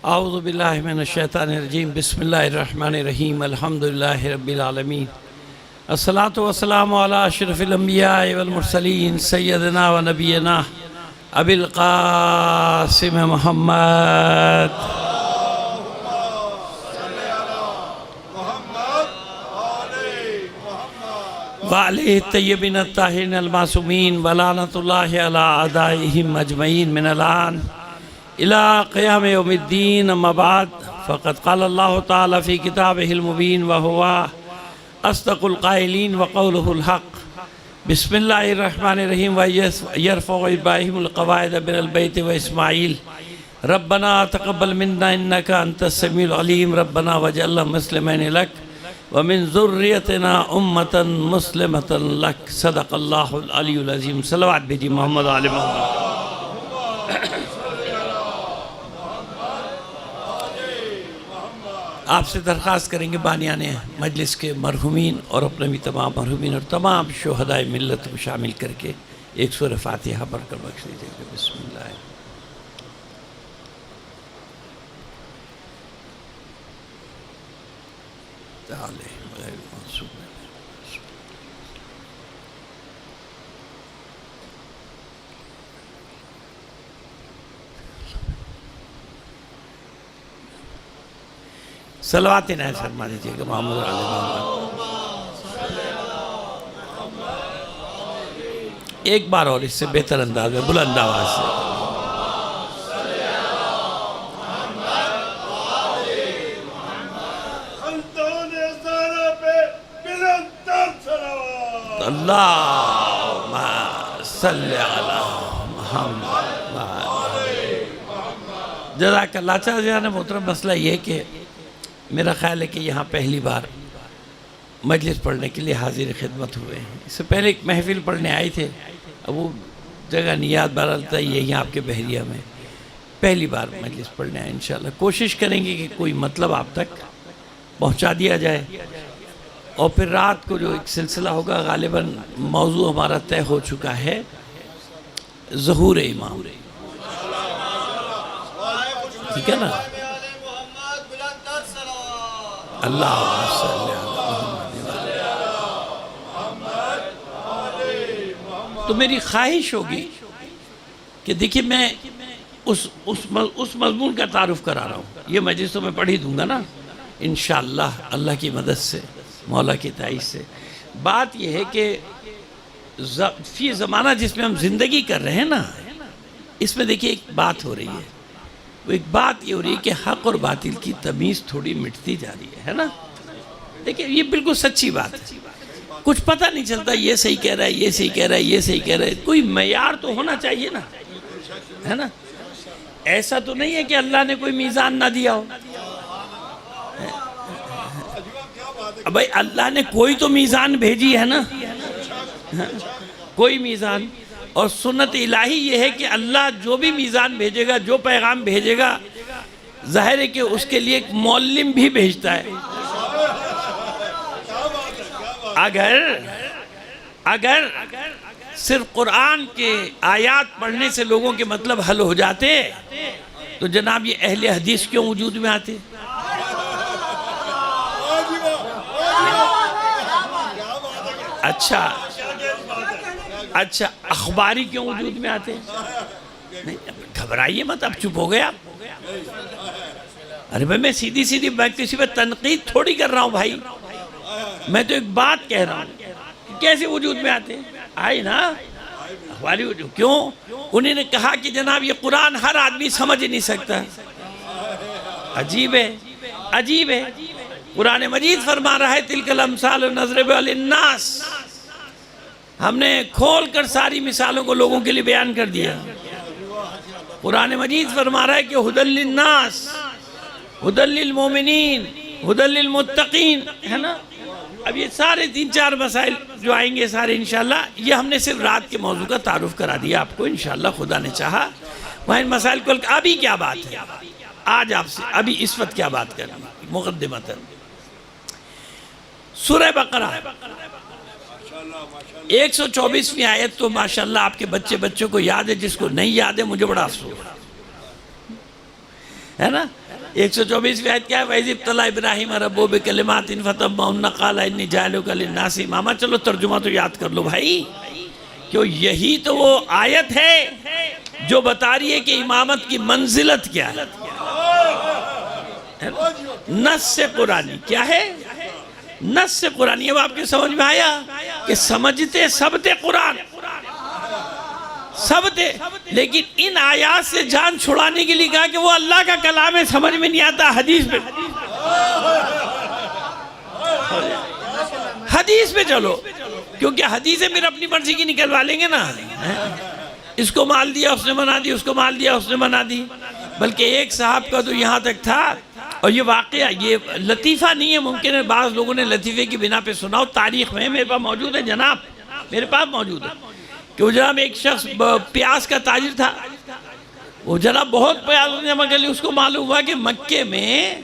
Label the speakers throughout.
Speaker 1: اعوذ باللہ من الشیطان الرجیم بسم اللہ الرحمن الرحیم الحمدللہ رب العالمین الصلاة والسلام علی اشرف الانبیاء والمرسلین سیدنا و نبینا ابی القاسم محمد وعلیہ الطیبین الطاہرین المعصومین ولعنۃ اللہ علی اعدائہم اجمعین من الان الى قیام یوم الدین اما بعد فقد قال اللہ تعالی فی کتابہ المبین وہو اصدق القائلین وقولہ الحق بسم اللہ الرحمن الرحیم ویرفع ابراہیم القواعد من البیت و اسماعیل ربنا تقبل منا انکا انت السمیع العلیم ربنا وجعلنا مسلمین لک ومن ذریتنا امتا مسلمتا لک صدق اللہ العلی العظیم صلوات بھیجی محمد علی محمد آپ سے درخواست کریں گے بانیان مجلس کے مرحومین اور اپنے بھی تمام مرحومین اور تمام شہدائے ملت کو شامل کر کے ایک سورہ فاتحہ پڑھ کر بخش دیجیے گا بسم اللہ تعالی غیر منصوب صلوات نائے فرما دیجیے گا محمد علی محمد ایک بار اور اس سے بہتر انداز میں بلند آواز سے اللہم صلی علی محمد جزاک اللہ چاہتے محترم مسئلہ یہ کہ میرا خیال ہے کہ یہاں پہلی بار مجلس پڑھنے کے لیے حاضر خدمت ہوئے ہیں اس سے پہلے ایک محفل پڑھنے آئے تھے اب وہ جگہ نیاد بارالتا یہی آپ کے بحریہ میں پہلی بار مجلس پڑھنے آئے انشاءاللہ کوشش کریں گے کہ کوئی مطلب آپ تک پہنچا دیا جائے اور پھر رات کو جو ایک سلسلہ ہوگا غالباً موضوع ہمارا طے ہو چکا ہے ظہور امام ٹھیک ہے نا اللہ صلی تو میری خواہش ہوگی کہ دیکھیں میں اس مضمون کا تعارف کرا رہا ہوں یہ مجلس تو میں پڑھ ہی دوں گا نا انشاءاللہ اللہ کی مدد سے مولا کی تائید سے بات یہ ہے کہ فی زمانہ جس میں ہم زندگی کر رہے ہیں نا اس میں دیکھیں ایک بات ہو رہی ہے وہ ایک بات یہ ہو رہی ہے کہ حق اور باطل کی تمیز تھوڑی مٹتی جا رہی ہے نا دیکھیں یہ بالکل سچی بات ہے کچھ پتہ نہیں چلتا یہ صحیح کہہ رہا ہے یہ صحیح کہہ رہا ہے یہ صحیح کہہ رہا ہے کوئی معیار تو ہونا چاہیے نا ہے نا ایسا تو نہیں ہے کہ اللہ نے کوئی میزان نہ دیا ہو بھائی اللہ نے کوئی تو میزان بھیجی ہے نا کوئی میزان اور سنت الہی یہ ہے کہ اللہ جو بھی میزان بھیجے گا جو پیغام بھیجے گا ظاہر ہے کہ اس کے لیے ایک معلم بھی بھیجتا ہے اگر صرف قرآن کے آیات پڑھنے سے لوگوں کے مطلب حل ہو جاتے تو جناب یہ اہل حدیث کیوں وجود میں آتے اچھا اخباری کیوں وجود میں آتے ہیں گھبرائیے مت اب چپ ہو گئے آپ ارے بھائی میں سیدھی بات کسی پہ تنقید تھوڑی کر رہا ہوں بھائی میں تو ایک بات کہہ رہا ہوں کیسے وجود میں آتے ہیں آئے نا اخباری وجود کیوں انہیں نے کہا کہ جناب یہ قرآن ہر آدمی سمجھ نہیں سکتا عجیب ہے قرآن مجید فرما رہا ہے تلک الامثال نضربها للناس ہم نے کھول کر ساری مثالوں کو لوگوں کے لیے بیان کر دیا قرآن مجید فرما رہا ہے کہ ہدی للناس ہدی للمومنین ہدی للمتقین ہے نا اب یہ سارے 3-4 مسائل جو آئیں گے سارے انشاءاللہ یہ ہم نے صرف رات کے موضوع کا تعارف کرا دیا آپ کو انشاءاللہ خدا نے چاہا وہاں ان مسائل کو ابھی کیا بات ہے آج آپ سے ابھی اس وقت کیا بات کرنی مقدمتاً سورہ بقرہ 124ویں آیت تو ماشاءاللہ آپ کے بچوں کو یاد ہے جس کو نہیں یاد ہے مجھے بڑا افسوس ہے نا 124 آیت کیا ہے وَإِذِ ابْتَلَىٰ إِبْرَاهِيمَ رَبُّهُ بِكَلِمَاتٍ فَتَمَّهُنَّ قَالَ إِنِّي جَاعِلُكَ لِلنَّاسِ اماما۔ چلو ترجمہ تو یاد کر لو بھائی، کیوں یہی تو وہ آیت ہے جو بتا رہی ہے کہ امامت کی منزلت کیا ہے۔ نص قرآنی کیا ہے؟ نص قرآنی۔ اب آپ کے سمجھ میں آیا کہ سمجھتے سب تھے قرآن، سب تھے، لیکن ان آیات سے جان چھڑانے کے لیے کہا کہ وہ اللہ کا کلام ہے، سمجھ میں نہیں آتا، حدیث پہ حدیث پہ چلو، کیونکہ حدیثیں پھر اپنی مرضی کی نکلوا لیں گے نا، اس کو مال دیا اس نے منا دی، اس کو مال دیا اس نے منا دی۔ بلکہ ایک صاحب کا تو یہاں تک تھا، اور یہ واقعہ یہ لطیفہ نہیں ہے، ممکن ہے بعض لوگوں نے لطیفے کی بنا پہ سنا ہو، تاریخ میں میرے پاس موجود ہے جناب، میرے پاس موجود ہے کہ وہ جناب ایک شخص پیاز کا تاجر تھا، وہ جناب بہت پیاز جمع کر لی، اس کو معلوم ہوا کہ مکے میں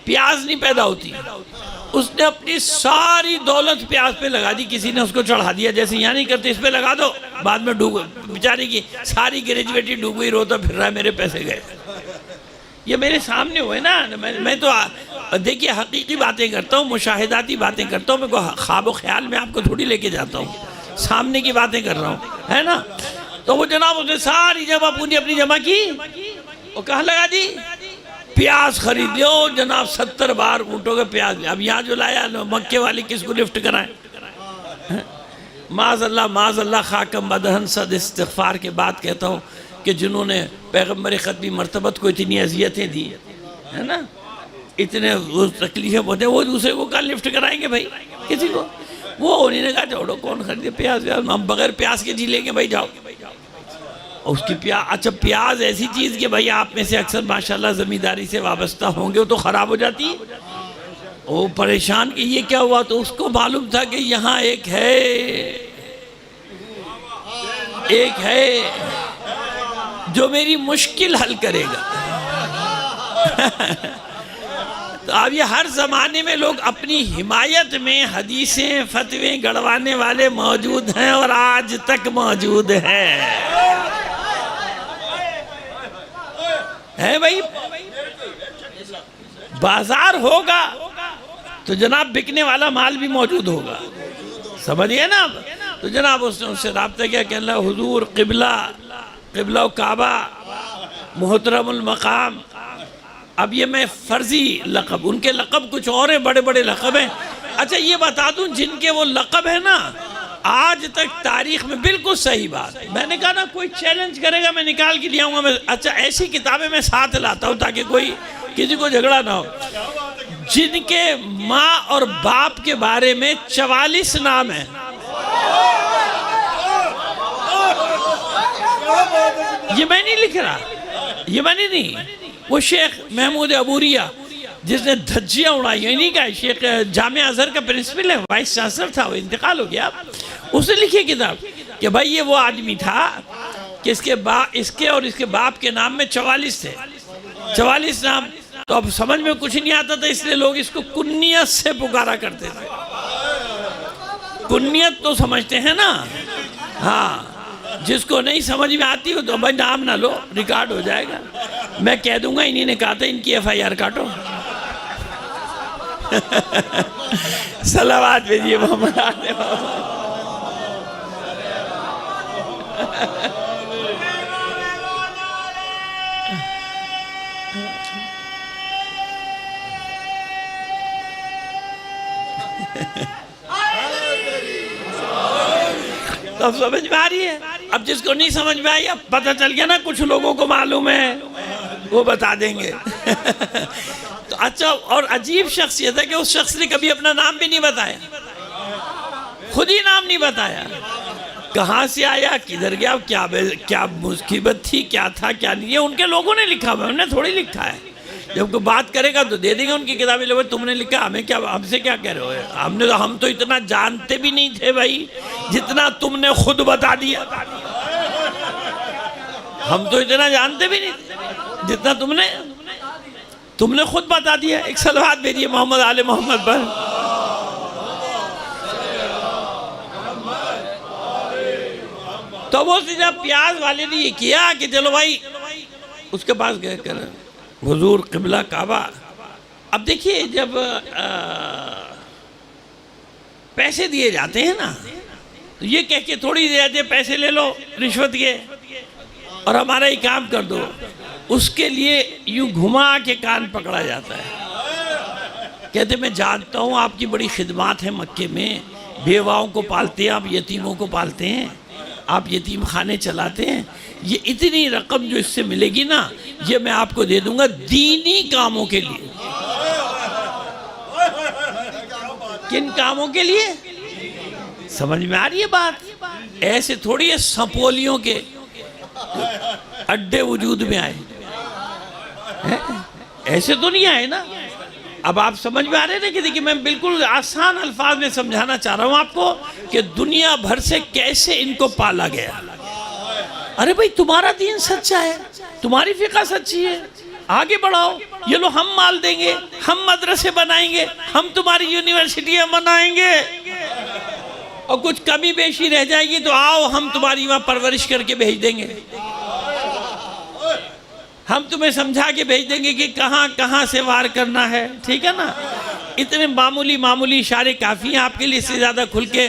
Speaker 1: پیاز نہیں پیدا ہوتی، اس نے اپنی ساری دولت پیاز پہ لگا دی، کسی نے اس کو چڑھا دیا، جیسے یہاں نہیں کرتے اس پہ لگا دو، بعد میں ڈوب بیچارے کی ساری گریجویٹی ڈوب گئی، روتا پھر رہا ہے میرے پیسے گئے۔ یہ میرے سامنے ہوئے نا، میں تو دیکھیے حقیقی باتیں کرتا ہوں، مشاہداتی باتیں کرتا ہوں، میں کوئی خواب و خیال میں آپ کو تھوڑی لے کے جاتا ہوں، سامنے کی باتیں کر رہا ہوں، ہے نا۔ تو وہ جناب اس نے ساری جمع پوری اپنی جمع کی، وہ کہاں لگا دی؟ پیاز خرید لیو جناب، 70 بار اونٹوں کے پیاز لیا۔ اب یہاں جو لایا مکے والی کس کو لفٹ کرائیں؟ معاذ اللہ خاکم بدہن صد استغفار کے بعد کہتا ہوں کہ جنہوں نے پیغمبر ختمی مرتبت کو اتنی اذیتیں دی ہے نا، اتنے تکلیفیں ہوتے ہیں، وہ دوسرے کو کہاں لفٹ کرائیں گے بھائی کسی کو؟ وہ انہیں نے کہا چھوڑو کون خریدے پیاز، ہم بغیر پیاز کے جی لیں گے بھائی، جاؤ۔ اس کی پیاز، اچھا پیاز ایسی چیز کہ بھائی آپ میں سے اکثر ماشاءاللہ زمینداری سے وابستہ ہوں گے، وہ تو خراب ہو جاتی ہے، وہ پریشان کہ یہ کیا ہوا، تو اس کو معلوم تھا کہ یہاں ایک ہے جو میری مشکل حل کرے گا۔ تو اب یہ ہر زمانے میں لوگ اپنی حمایت میں حدیثیں فتویں گڑوانے والے موجود ہیں، اور آج تک موجود ہیں، ہے بھائی۔ بازار ہوگا تو جناب بکنے والا مال بھی موجود ہوگا، سمجھئے نا۔ تو جناب اس نے اس سے رابطہ کیا کہ اللہ حضور قبلہ و کعبہ محترم المقام۔ اب یہ میں فرضی لقب، ان کے لقب کچھ اور ہیں، بڑے بڑے لقب ہیں۔ اچھا یہ بتا دوں جن کے وہ لقب ہے نا، آج تک تاریخ میں بالکل صحیح بات، میں نے کہا نا کوئی چیلنج کرے گا میں نکال کے لیا ہوں گا، اچھا ایسی کتابیں میں ساتھ لاتا ہوں تاکہ کوئی کسی کو جھگڑا نہ ہو، جن کے ماں اور باپ کے بارے میں 44 نام ہیں۔ یہ میں نہیں لکھ رہا، یہ میں نہیں، وہ شیخ محمود عبوریہ جس نے دھجیاں اڑائی، یہ نہیں کہا، شیخ جامعہ ازہر کا پرنسپل ہے، وائس چانسلر تھا، وہ انتقال ہو گیا، اس نے لکھی کتاب کہ بھائی یہ وہ آدمی تھا کہ اس کے اور اس کے باپ کے نام میں 44 تھے، 44 نام۔ تو اب سمجھ میں کچھ نہیں آتا تھا، اس لیے لوگ اس کو کنیت سے پکارا کرتے تھے۔ کنیت تو سمجھتے ہیں نا، ہاں، جس کو نہیں سمجھ میں آتی ہو تو بھائی نام نہ لو، ریکارڈ ہو جائے گا، میں کہہ دوں گا انہی نے کہا تھا ان کی FIR کاٹو۔ صلوات بھیجئے محمد آلِ محمد۔ تو اب سمجھ میں آ رہی ہے؟ اب جس کو نہیں سمجھ میں آئی، اب پتہ چل گیا نا کچھ لوگوں کو معلوم ہے، وہ بتا دیں گے۔ تو اچھا، اور عجیب شخصیت ہے کہ اس شخص نے کبھی اپنا نام بھی نہیں بتایا، خود ہی نام نہیں بتایا، کہاں سے آیا، کدھر گیا، کیا مصیبت تھی، کیا تھا، کیا نہیں، یہ ان کے لوگوں نے لکھا ہوا ہے، انہوں نے تھوڑی لکھا ہے۔ جب کوئی بات کرے گا تو دے دیں گے ان کی کتابیں، لوگ تم نے لکھا، ہم سے کیا کہہ رہے ہو، ہم تو اتنا جانتے بھی نہیں تھے بھائی جتنا تم نے خود بتا دیا، ہم تو اتنا جانتے بھی نہیں تھے جتنا تم نے خود بتا دیا۔ ایک صلوات بھیجئے محمد آل محمد پر۔ تو وہ جب پیاز والے نے یہ کیا کہ چلو بھائی اس کے پاس گئے کر حضور قبلہ کعبہ. اب دیکھیے جب پیسے دیے جاتے ہیں نا تو یہ کہہ کے تھوڑی دے جاتے پیسے لے لو رشوت کے اور ہمارا ہی کام کر دو. اس کے لیے یوں گھما کے کان پکڑا جاتا ہے. کہتے میں جانتا ہوں آپ کی بڑی خدمات ہیں مکے میں, بیواؤں کو پالتے ہیں آپ, یتیموں کو پالتے ہیں آپ, یتیم خانے چلاتے ہیں. یہ اتنی رقم جو اس سے ملے گی نا یہ میں آپ کو دے دوں گا دینی کاموں کے لیے. کن کاموں کے لیے؟ سمجھ میں آ رہی ہے بات؟ ایسے تھوڑی ہے سپولیوں کے اڈے وجود میں آئے, ایسے تو نہیں آئے نا. اب آپ سمجھ میں آ رہے ہیں کہ دیکھیں میں بالکل آسان الفاظ میں سمجھانا چاہ رہا ہوں آپ کو کہ دنیا بھر سے کیسے ان کو پالا گیا. ارے بھائی تمہارا دین سچا ہے, تمہاری فقہ سچی ہے, آگے بڑھاؤ. یہ لو ہم مال دیں گے, ہم مدرسے بنائیں گے, ہم تمہاری یونیورسٹیاں بنائیں گے, اور کچھ کمی بیشی رہ جائے گی تو آؤ ہم تمہاری وہاں پرورش کر کے بھیج دیں گے, ہم تمہیں سمجھا کے بھیج دیں گے کہ کہاں کہاں سے وار کرنا ہے. ٹھیک ہے نا. اتنے معمولی اشارے کافی ہیں آپ کے لیے. اس سے زیادہ کھل کے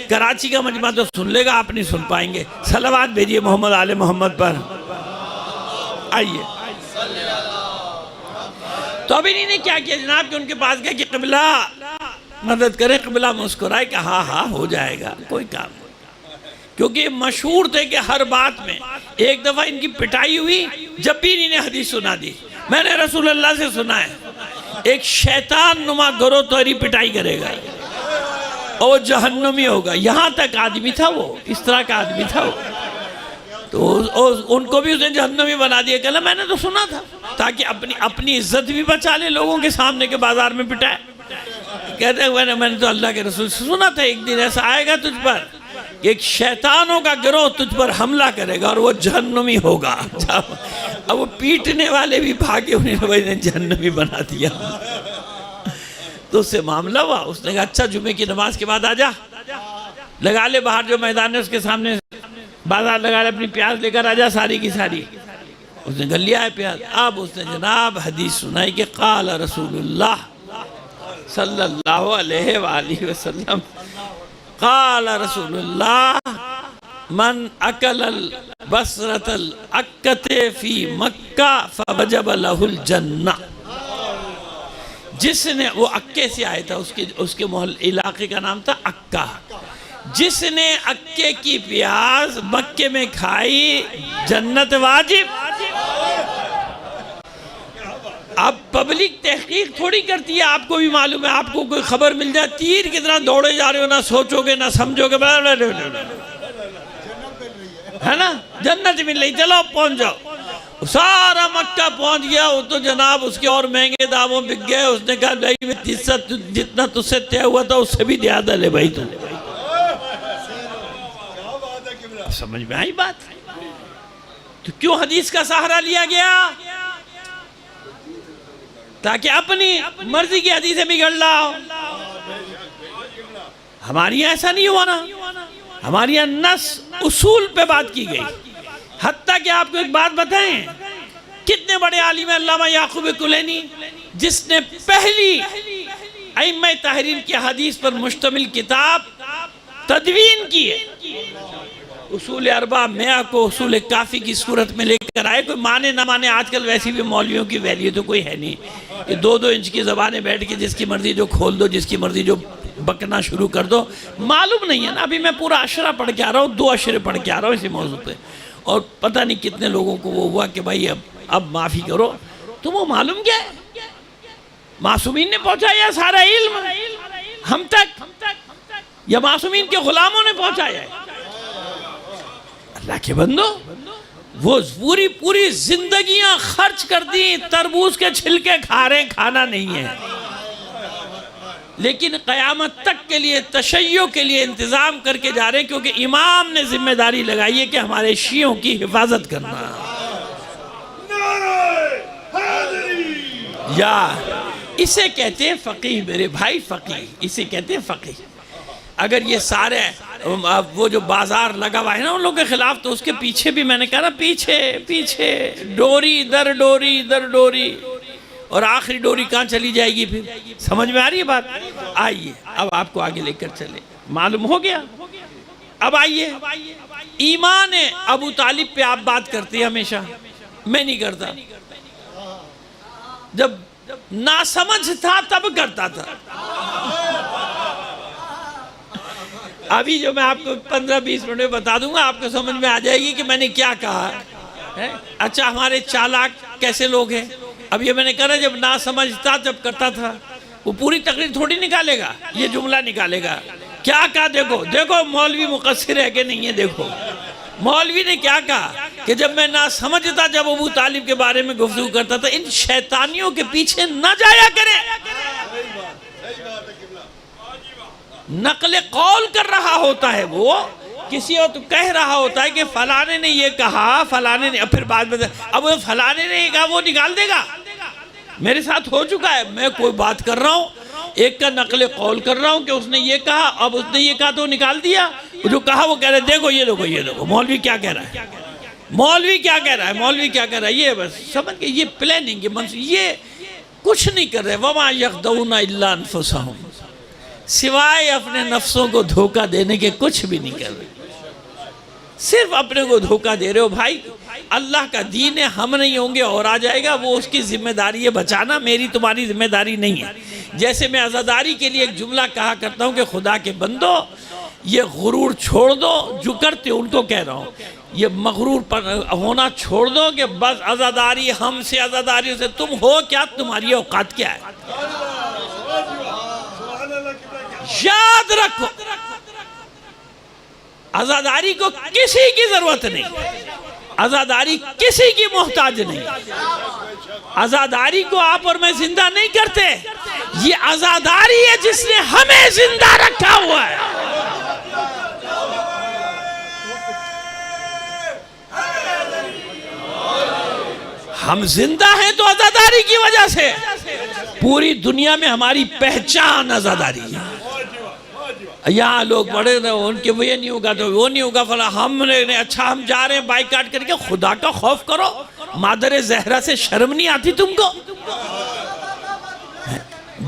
Speaker 1: کراچی کا مجمع تو سن لے گا, آپ نہیں سن پائیں گے. صلوات بھیجئے محمد آل محمد پر. آئیے تو ابھی انہوں نے کیا کیا جناب کہ ان کے پاس گئے کہ قبلہ مدد کرے. قبلہ مسکرائے کہ ہاں ہاں ہو جائے گا کوئی کام نہیں. کیونکہ یہ مشہور تھے کہ ہر بات میں. ایک دفعہ ان کی پٹائی ہوئی جب بھی انہوں نے حدیث سنا دی. میں نے رسول اللہ سے سنا ہے ایک شیطان نما گروہ تیری پٹائی کرے گا اور وہ جہنمی ہوگا. یہاں تک آدمی تھا وہ, اس طرح کا آدمی تھا وہ. تو ان کو بھی اس نے جہنمی بنا دیا. کہلا میں نے تو سنا تھا تاکہ اپنی عزت بھی بچا لے لوگوں کے سامنے کے بازار میں پٹائے. کہتے ہیں میں نے تو اللہ کے رسول سے سنا تھا ایک دن ایسا آئے گا تجھ پر کہ ایک شیطانوں کا گروہ تجھ پر حملہ کرے گا اور وہ جہنمی ہوگا. اب وہ پیٹنے والے بھی بھاگے, انہیں نے جہنمی بنا دیا. تو اس سے معاملہ ہوا. اس نے کہا اچھا جمعے کی نماز کے بعد آجا, لگا لے باہر جو میدان ہے اس کے سامنے بازار لگا لے, اپنی پیاز لے کر آجا ساری کی ساری. اس نے گل لیا ہے پیاز. اب اس نے جناب حدیث سنائی کہ قال رسول اللہ صلی اللہ علیہ وآلہ وسلم, قال رسول اللہ من اکل البصرة الاکتے فی مکہ فوجب لہ الجنہ. جس نے, وہ اکے سے آئے تھا, اس کے محل علاقے کا نام تھا اکہ. جس نے اکے کی پیاز مکے میں کھائی جنت واجب. اب پبلک تحقیق تھوڑی کرتی ہے, آپ کو بھی معلوم ہے. آپ کو کوئی خبر مل جائے تیر کی طرح دوڑے جا رہے ہو, نہ سوچو گے نہ سمجھو گے, ہے نا جنت مل رہی, چلو پہنچ جاؤ. سارا مکہ پہنچ گیا. وہ تو جناب اس کے اور مہنگے داموں بک گئے. اس نے کہا بھائی جتنا تجھ سے طے ہوا تھا اس سے بھی زیادہ لے بھائی. تو سمجھ میں آئی بات؟ تو کیوں حدیث کا سہارا لیا گیا؟ تاکہ اپنی مرضی کی حدیثیں بگڑ لاؤ. ہماری یہاں ایسا نہیں ہوا نا. ہماری یہاں نص اصول پہ بات کی گئی. حتیٰ کہ آپ کو ایک بات بتائیں, کتنے بڑے عالم علامہ یعقوب کلینی جس نے پہلی ائمہ تحریر کی حدیث پر مشتمل کتاب تدوین کی ہے. اصول اربعہ میاں کو اصول کافی کی صورت میں لے کر آئے. کوئی مانے نہ مانے, آج کل ویسی بھی مولویوں کی ویلیو تو کوئی ہے نہیں. یہ 2-2 انچ کی زبانیں بیٹھ کے جس کی مرضی جو کھول دو, جس کی مرضی جو بکنا شروع کر دو. معلوم نہیں ہے نا. ابھی میں پورا عشرہ پڑھ کے آ رہا ہوں, 2 عشرے پڑھ کے آ رہا ہوں اسی موضوع پہ, اور پتہ نہیں کتنے لوگوں کو وہ ہوا کہ بھائی اب معافی کرو. تو وہ معلوم کیا ہے, معصومین نے پہنچایا سارا علم ہم تک, یا معصومین کے غلاموں نے پہنچایا ہے؟ اللہ کے بندو, وہ پوری زندگیاں خرچ کر دی, تربوز کے چھلکے کھا رہے, کھانا نہیں ہے, لیکن قیامت تک کے لیے تشیع کے لیے انتظام کر کے جا رہے ہیں, کیونکہ امام نے ذمہ داری لگائی ہے کہ ہمارے شیعوں کی حفاظت کرنا. یا اسے کہتے ہیں فقیہ میرے بھائی, فقیہ اسے کہتے ہیں فقیہ. اگر یہ وہ جو بازار لگا ہوا ہے نا ان لوگوں کے خلاف، تو اس کے پیچھے بھی میں نے کہا نا پیچھے ڈوری در ڈوری، اور آخری ڈوری کہاں چلی جائے گی پھر؟ سمجھ میں آ رہی ہے بات؟ آئیے اب آپ کو آگے لے کر چلے، معلوم ہو گیا؟ اب آئیے، ایمان ابو طالب پہ آپ بات کرتے ہیں ہمیشہ، میں نہیں کرتا، جب ناسمجھ تھا تب کرتا تھا۔ ابھی جو میں آپ کو 15-20 منٹ میں بتا دوں گا، آپ کو سمجھ میں آ جائے گی کہ میں نے کیا کہا ہے۔ اچھا ہمارے چالاک کیسے لوگ ہیں؟ اب یہ میں نے کہا جب نہ سمجھتا جب کرتا تھا، وہ پوری تقریر تھوڑی نکالے گا، یہ جملہ نکالے گا۔ کیا کہا دیکھو مولوی مقصر ہے کہ نہیں ہے؟ دیکھو مولوی نے کیا کہا کہ جب میں نہ سمجھتا جب ابو طالب کے بارے میں گفتگو کرتا تھا، ان شیطانیوں کے پیچھے نہ جایا کرے۔ نقل قول کر رہا ہوتا ہے وہ، کسی اور تو کہہ رہا ہوتا ہے کہ فلانے نے یہ کہا، فلانے نے، پھر بعد میں اب وہ فلانے نے یہ کہا وہ نکال دے گا۔ میرے ساتھ ہو چکا ہے، میں کوئی بات کر رہا ہوں، ایک کا نقل قول کر رہا ہوں کہ اس نے یہ کہا، اب اس نے یہ کہا تو نکال دیا، جو کہا وہ کہہ رہے دیکھو یہ دیکھو مولوی کیا کہہ رہا ہے، مولوی کیا کہہ رہا ہے، یہ بس سمجھ کے یہ پلاننگ، یہ کچھ نہیں کر رہے۔ وَمَا يَخْدَعُونَ إِلَّا أَنفُسَهُمْ، سوائے اپنے نفسوں کو دھوکہ دینے کے کچھ بھی نہیں کر رہے، صرف اپنے کو دھوکہ دے رہے ہو۔ بھائی اللہ کا دین ہے، ہم نہیں ہوں گے اور آ جائے گا، وہ اس کی ذمہ داری ہے بچانا، میری تمہاری ذمہ داری نہیں ہے۔ جیسے میں عزاداری کے لیے ایک جملہ کہا کرتا ہوں کہ خدا کے بندو یہ غرور چھوڑ دو، جو کرتے ان کو کہہ رہا ہوں، یہ مغرور ہونا چھوڑ دو کہ بس عزاداری ہم سے، عزاداری سے، تم ہو کیا، تمہاری اوقات کیا ہے، یاد رکھو عزاداری کو کسی کی ضرورت نہیں، عزاداری کسی کی محتاج نہیں، عزاداری کو آپ اور میں زندہ نہیں کرتے، یہ عزاداری ہے جس نے ہمیں زندہ رکھا ہوا ہے۔ ہم زندہ ہیں تو عزاداری کی وجہ سے، پوری دنیا میں ہماری پہچان عزاداری ہے۔ یہاں لوگ بڑے ان کے وہ یہ نہیں ہوگا تو وہ نہیں ہوگا فلا، ہم نے اچھا ہم جا رہے ہیں بائیکاٹ کر کے، خدا کا خوف کرو، مادر زہرا سے شرم نہیں آتی تم کو؟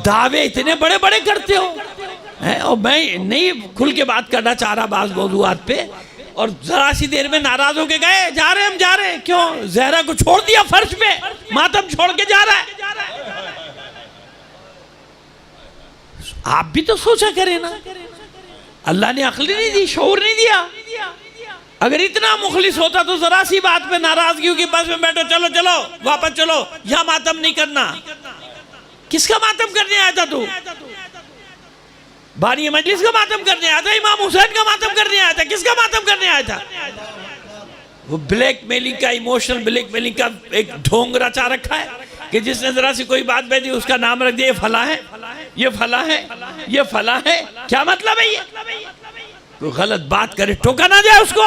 Speaker 1: دعوے اتنے بڑے بڑے کرتے ہو، اور میں نہیں کھل کے بات کرنا چاہ رہا بعض موضوعات پہ، اور ذرا سی دیر میں ناراض ہو کے گئے، جا رہے ہیں، کیوں؟ زہرا کو چھوڑ دیا فرش پہ، ماتم چھوڑ کے جا رہا ہے۔ آپ بھی تو سوچا کریں نا، اللہ نے عقل نہیں دی، شعور نہیں دیا۔ اگر اتنا مخلص ہوتا تو ذرا سی بات پہ ناراضگی کی بس میں بیٹھو، چلو واپس چلو، یہاں ماتم نہیں کرنا۔ کس کا ماتم کرنے آیا تھا تو؟ بانی مجلس کا ماتم کرنے آیا تھا، امام حسین کا ماتم کرنے آیا تھا، کس کا ماتم کرنے آیا تھا؟ وہ بلیک میلنگ کا، ایموشنل بلیک میلنگ کا ایک ڈھونگ رچا رکھا ہے کہ جس نے ذرا سی کوئی بات بیٹھی اس کا نام رکھ دیا، یہ فلاں ہے، یہ فلاں ہے، یہ فلاں ہے۔ کیا مطلب ہے یہ؟ کوئی غلط بات کرے ٹوکا نہ جائے اس کو۔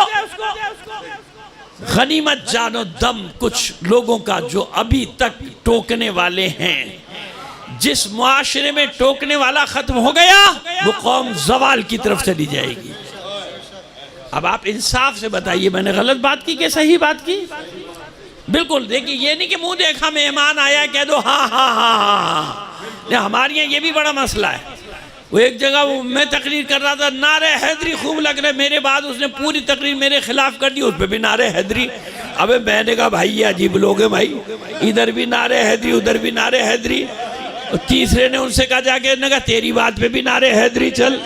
Speaker 1: غنیمت جان و دم کچھ لوگوں کا جو ابھی تک ٹوکنے والے ہیں، جس معاشرے میں ٹوکنے والا ختم ہو گیا وہ قوم زوال کی طرف چلی جائے گی۔ اب آپ انصاف سے بتائیے میں نے غلط بات کی کہ صحیح بات کی؟ بالکل دیکھیے، یہ نہیں کہ منہ دیکھا مہمان آیا کہہ دو ہاں ہاں ہاں ہاں۔ ہمارے یہاں یہ بھی بڑا مسئلہ ہے۔ وہ ایک جگہ میں تقریر کر رہا تھا، نعرہ حیدری خوب لگ رہے، میرے بعد اس نے پوری تقریر میرے خلاف کر دی، اس پہ بھی نعرہ حیدری۔ ابے میں نے کہا بھائی یہ عجیب لوگ ہیں بھائی، ادھر بھی نعرہ حیدری ادھر بھی نعرہ حیدری۔ تیسرے نے ان سے کہا جا کے، کہا تیری بات پہ بھی نعرہ حیدری چل۔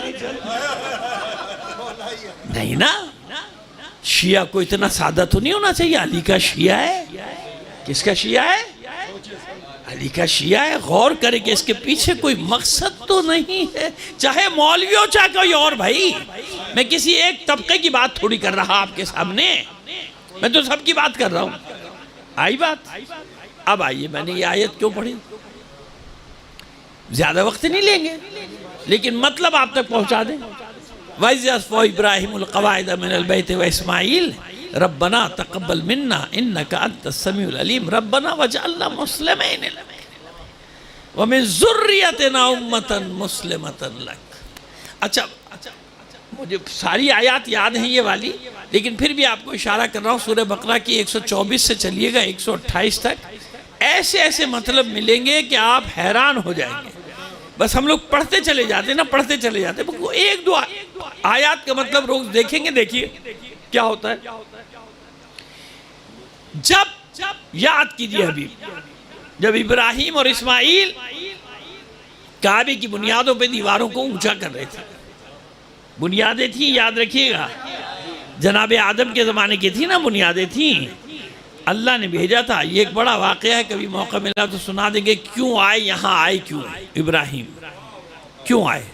Speaker 1: نہیں نا، شیعہ کو اتنا سادہ تو نہیں ہونا چاہیے۔ علی کا شیعہ ہے، کس کا شیعہ ہے؟ علی کا شیعہ ہے۔ غور کرے کہ اس کے پیچھے کوئی مقصد تو نہیں ہے، چاہے مولوی ہو چاہے کوئی اور۔ بھائی میں کسی ایک طبقے کی بات تھوڑی کر رہا آپ کے سامنے، میں تو سب کی بات کر رہا ہوں۔ آئی بات؟ اب آئیے، میں نے یہ آیت کیوں پڑھی؟ زیادہ وقت نہیں لیں گے لیکن مطلب آپ تک پہنچا دیں۔ وَإِذْ يَرْفَعُ إِبْرَاهِيمُ الْقَوَاعِدَ مِنَ الْبَيْتِ وَإِسْمَاعِيلُ رَبَّنَا تَقَبَّلْ مِنَّا إِنَّكَ أَنْتَ السَّمِيعُ الْعَلِيمُ رَبَّنَا وَاجْعَلْنَا مُسْلِمَيْنِ لَكَ وَمِنْ ذُرِّيَّتِنَا أُمَّةً مُسْلِمَةً لَكَ۔ اچھا مجھے ساری آیات یاد ہیں یہ والی، لیکن پھر بھی آپ کو اشارہ کر رہا ہوں، سورہ بقرہ کی 124 سے چلیے گا 128 تک، ایسے ایسے مطلب ملیں گے کہ آپ حیران ہو جائیں گے۔ بس ہم لوگ پڑھتے چلے جاتے نا، پڑھتے چلے جاتے، ایک دو آیات کا مطلب روز دیکھیں گے، دیکھیے کیا ہوتا ہے۔ جب یاد کیجئے حبیب، جب ابراہیم اور اسماعیل کعبے کی بنیادوں پہ دیواروں کو اونچا کر رہے تھے، بنیادیں تھیں، یاد رکھیے گا، جناب آدم کے زمانے کی تھی نا بنیادیں تھیں، اللہ نے بھیجا تھا۔ یہ ایک بڑا واقعہ ہے، کبھی موقع ملا تو سنا دیں گے، کیوں آئے یہاں، آئے کیوں ابراہیم، کیوں آئے؟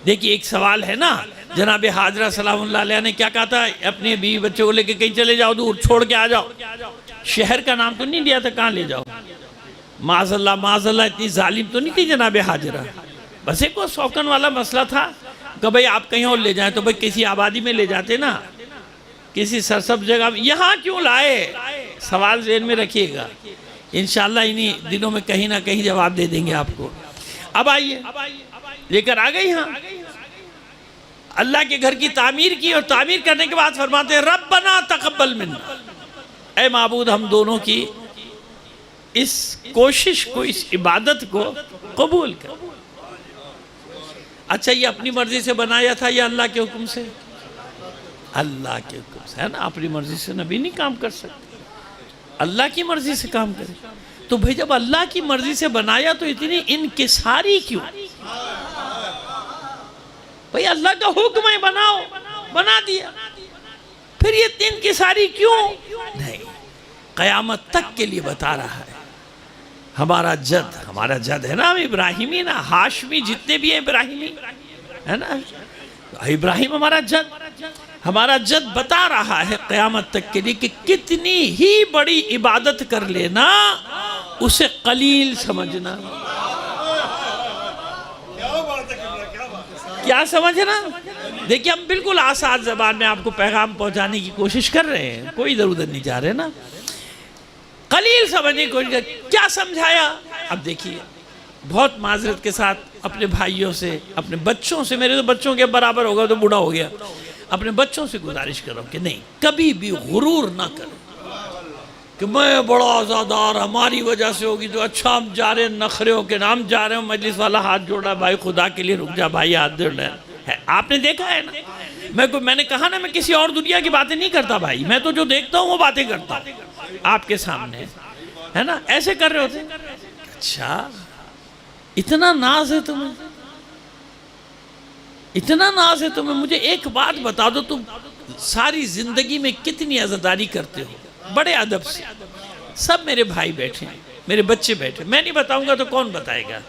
Speaker 1: دیکھیے ایک سوال ہے نا، جناب حاجرہ سلام اللہ علیہ نے کیا کہا تھا، اپنے بیوی بچوں کو لے کے کہیں چلے جاؤ، دور چھوڑ کے آ جاؤ، شہر کا نام تو نہیں دیا تھا، کہاں لے جاؤ؟ معاذ اللہ اتنی ظالم تو نہیں تھی جناب حاجرہ، بس ایک وہ سوکن والا مسئلہ تھا کہ بھئی آپ کہیں اور لے جائیں تو بھئی کسی آبادی میں لے جاتے نا، کسی سرسب جگہ، یہاں کیوں لائے؟ سوال ذہن میں رکھیے گا، انشاءاللہ انہی دنوں میں کہیں نہ کہیں جواب دے دیں گے آپ کو۔ اب آئیے لے کر آ گئی، ہاں اللہ کے گھر کی تعمیر کی، اور تعمیر کرنے کے بعد فرماتے ہیں ربنا تقبل منا، اے معبود ہم دونوں کی اس کوشش کو، اس عبادت کو قبول کر۔ اچھا یہ اپنی مرضی سے بنایا تھا یا اللہ کے حکم سے؟ اللہ کے حکم سے، ہے نا، اپنی مرضی سے نبی نہیں کام کر سکتے، اللہ کی مرضی سے کام کرے۔ تو بھئی جب اللہ کی مرضی سے بنایا تو اتنی انکساری کیوں؟ بھئی اللہ کا حکم ہے بناؤ، بنا دیا، پھر یہ تین کی ساری کیوں؟ نہیں، قیامت تک کے لیے بتا رہا ہے۔ ہمارا جد ہے نا، ہم ابراہیمی نا، ہاشمی جتنے بھی ہیں ابراہیمی ہے نا، ابراہیم ہمارا جد بتا رہا ہے قیامت تک کے لیے کہ کتنی ہی بڑی عبادت کر لینا اسے قلیل سمجھنا، کیا سمجھنا؟ دیکھیں ہم بالکل آسان زبان میں آپ کو پیغام پہنچانے کی کوشش کر رہے ہیں، کوئی ادھر ادھر نہیں جا رہے نا، قلیل سمجھنے کی کوشش کر، کیا سمجھایا؟ اب دیکھیے بہت معذرت کے ساتھ اپنے بھائیوں سے، اپنے بچوں سے، میرے تو بچوں کے برابر ہوگا تو بوڑھا ہو گیا، اپنے بچوں سے گزارش کر رہا ہوں کہ نہیں، کبھی بھی غرور نہ کریں کہ میں بڑا آزادار، ہماری وجہ سے ہوگی تو اچھا ہم جا رہے ہیں نخرے ہو کے نام جا رہے ہیں، مجلس والا ہاتھ جوڑا، بھائی خدا کے لیے رک جا بھائی، ہاتھ جوڑ رہے ہیں، آپ نے دیکھا ہے نا، میں نے کہا نا میں کسی اور دنیا کی باتیں نہیں کرتا بھائی، میں تو جو دیکھتا ہوں وہ باتیں کرتا ہوں آپ کے سامنے، ہے نا، ایسے کر رہے ہوتے ہیں۔ اچھا اتنا ناز ہے تمہیں، اتنا ناز ہے تمہیں، مجھے ایک بات بتا دو، تم ساری زندگی میں کتنی عزاداری کرتے ہو؟ بڑے ادب سے، سب میرے بھائی بیٹھے ہیں، میرے بچے بیٹھے، میں نہیں بتاؤں گا تو کون بتائے گا،